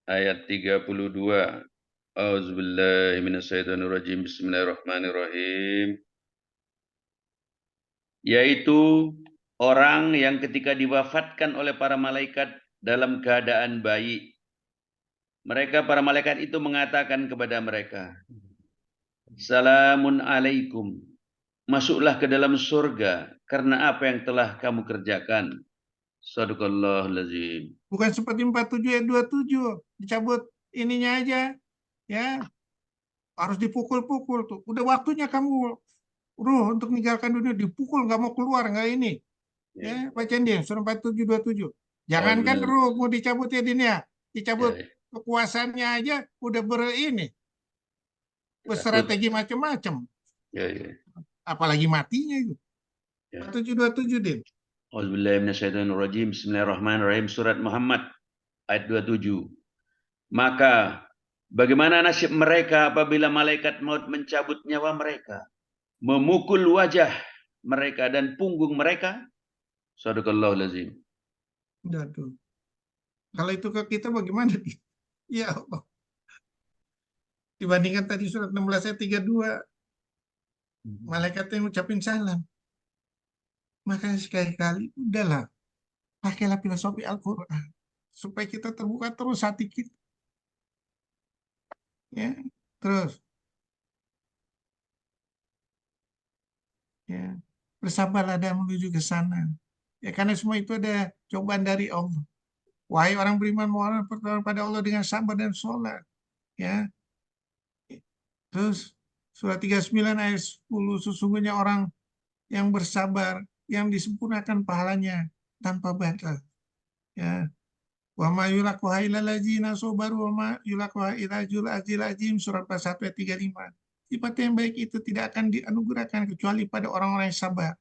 ayat 32. Auzubillahiminasyaitonirrajim. Bismillahirrahmanirrahim. Yaitu orang yang ketika diwafatkan oleh para malaikat dalam keadaan baik, mereka para malaikat itu mengatakan kepada mereka, Salamun alaikum. Masuklah ke dalam surga karena apa yang telah kamu kerjakan. Sadaqallahul azim.
Bukan seperti 47 ayat 27. Dicabut ininya aja. Ya, harus dipukul-pukul tuh. Udah waktunya kamu ruh untuk meninggalkan dunia, dipukul, nggak mau keluar, nggak ini. Ya, bacain dia, surah 47, 27. Jangankan ruh mau dicabut ya, Din ya. Dicabut kekuasaannya aja udah ini. Berstrategi macam-macam. Apalagi matinya itu. 47, 27, Din.
Auzubillahiminasyaitonirrajim. Bismillahirrahmanirrahim. Surat Muhammad ayat 27. Maka bagaimana nasib mereka apabila malaikat maut mencabut nyawa mereka, memukul wajah mereka dan punggung mereka? Sadaqallahul azim.
Udah tuh. Kalau itu ke kita bagaimana? Ya Allah. Dibandingkan tadi surat 16 ayat 32. Malaikat yang ngucapin salam. Makanya sekali-kali udahlah. Pakailah filosofi Al-Quran. Supaya kita terbuka terus hati kita. Ya, terus. Ya, bersabarlah dan menuju ke sana. Ya, karena semua itu ada cobaan dari Allah. Wahai orang beriman, mohonlah pertolongan pada Allah dengan sabar dan sholat. Ya. Terus surat 39 ayat 10, sesungguhnya orang yang bersabar, yang disempurnakan pahalanya tanpa batas. Ya. Wa ma yulaqaha illal ladzina sabaru wa ma yulaqaha illa dzul azim, surat 41 ayat 35. Sifat yang baik itu tidak akan dianugerahkan kecuali pada orang-orang yang sabar,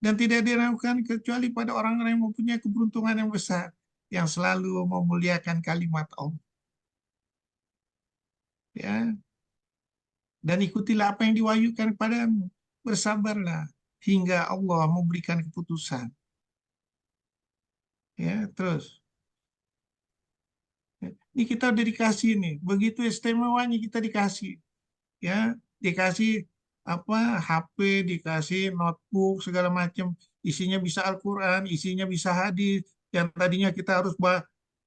dan tidak diragukan kecuali pada orang-orang yang mempunyai keberuntungan yang besar, yang selalu memuliakan kalimat Allah. Ya. Dan ikutilah apa yang diwahyukan kepadamu. Bersabarlah hingga Allah memberikan keputusan. Ya, terus. Ini kita udah dikasih nih, begitu istimewanya kita dikasih. Ya, dikasih apa? HP, dikasih notebook segala macam. Isinya bisa Al-Quran, isinya bisa hadis. Yang tadinya kita harus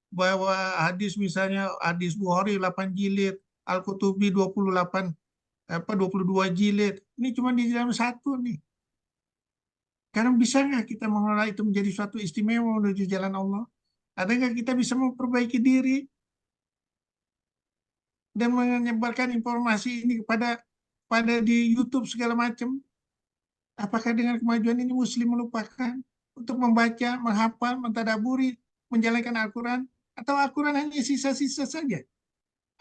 bahwa hadis misalnya hadis Bukhari 8 jilid, Al-Qutubi 22 jilid. Ini cuma di dalam satu nih. Karena bisa nggak kita mengelola itu menjadi suatu istimewa menuju jalan Allah? Ada nggak kita bisa memperbaiki diri dan menyebarkan informasi ini pada di YouTube segala macam? Apakah dengan kemajuan ini Muslim melupakan untuk membaca, menghafal, mentadaburi, menjalankan Al-Quran? Atau Al-Quran hanya sisa-sisa saja?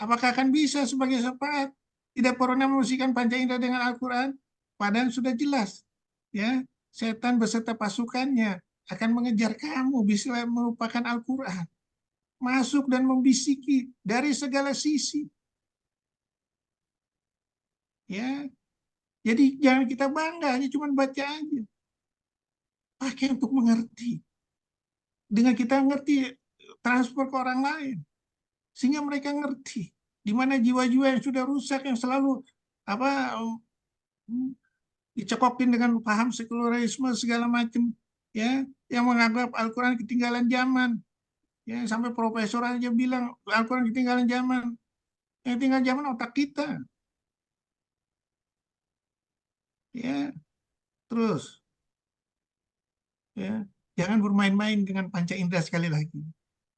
Apakah akan bisa sebagai syafaat? Tidak pernah membersihkan panca indera dengan Al-Quran? Padahal sudah jelas, ya, setan beserta pasukannya akan mengejar kamu bisa melupakan Al-Quran. Masuk dan membisiki dari segala sisi. Ya, jadi jangan kita bangga, hanya cuma baca aja. Pakai untuk mengerti. Dengan kita ngerti, transfer ke orang lain. Sehingga mereka ngerti. Di mana jiwa-jiwa yang sudah rusak, yang selalu dicekokin dengan paham sekularisme segala macam, ya, yang menganggap Al-Quran ketinggalan zaman. Ya, sampai profesor aja bilang Al-Quran ketinggalan zaman. Yang tinggal zaman otak kita. Ya, terus. Ya, jangan bermain-main dengan panca indera sekali lagi.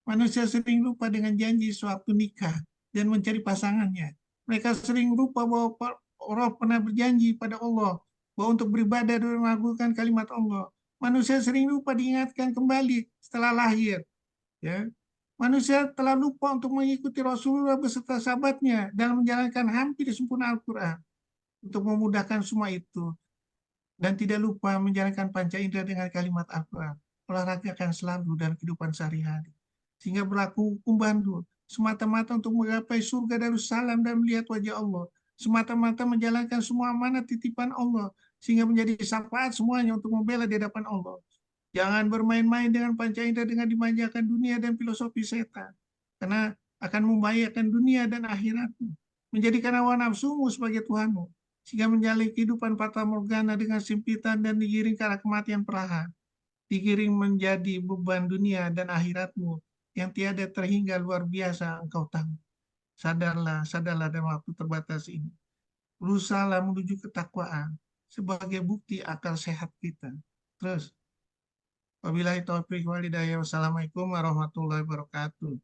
Manusia sering lupa dengan janji sewaktu nikah dan mencari pasangannya. Mereka sering lupa bahwa Allah pernah berjanji pada Allah bahwa untuk beribadah dan mengagungkan kalimat Allah. Manusia sering lupa diingatkan kembali setelah lahir. Ya. Manusia telah lupa untuk mengikuti Rasulullah beserta sahabatnya dalam menjalankan hampir sempurna Al-Quran. Untuk memudahkan semua itu. Dan tidak lupa menjalankan panca indera dengan kalimat Al-Quran. Olahraga akan selalu dalam kehidupan sehari-hari. Sehingga berlaku hukum bandul. Semata-mata untuk menggapai surga Darussalam dan melihat wajah Allah. Semata-mata menjalankan semua amanat titipan Allah. Sehingga menjadi syafaat semuanya untuk membela di hadapan Allah. Jangan bermain-main dengan panca indera dengan dimanjakan dunia dan filosofi setan. Karena akan membahayakan dunia dan akhiratmu. Menjadikan hawa nafsumu sebagai Tuhanmu. Sehingga menjalani kehidupan fata morgana dengan sempitan dan digiring ke arah kematian perlahan. Digiring menjadi beban dunia dan akhiratmu yang tiada terhingga luar biasa engkau tanggung. Sadarlah dalam waktu terbatas ini. Berusahalah menuju ketakwaan sebagai bukti akal sehat kita. Terus, wabillahi taufiq wal hidayah. Wassalamualaikum warahmatullahi wabarakatuh.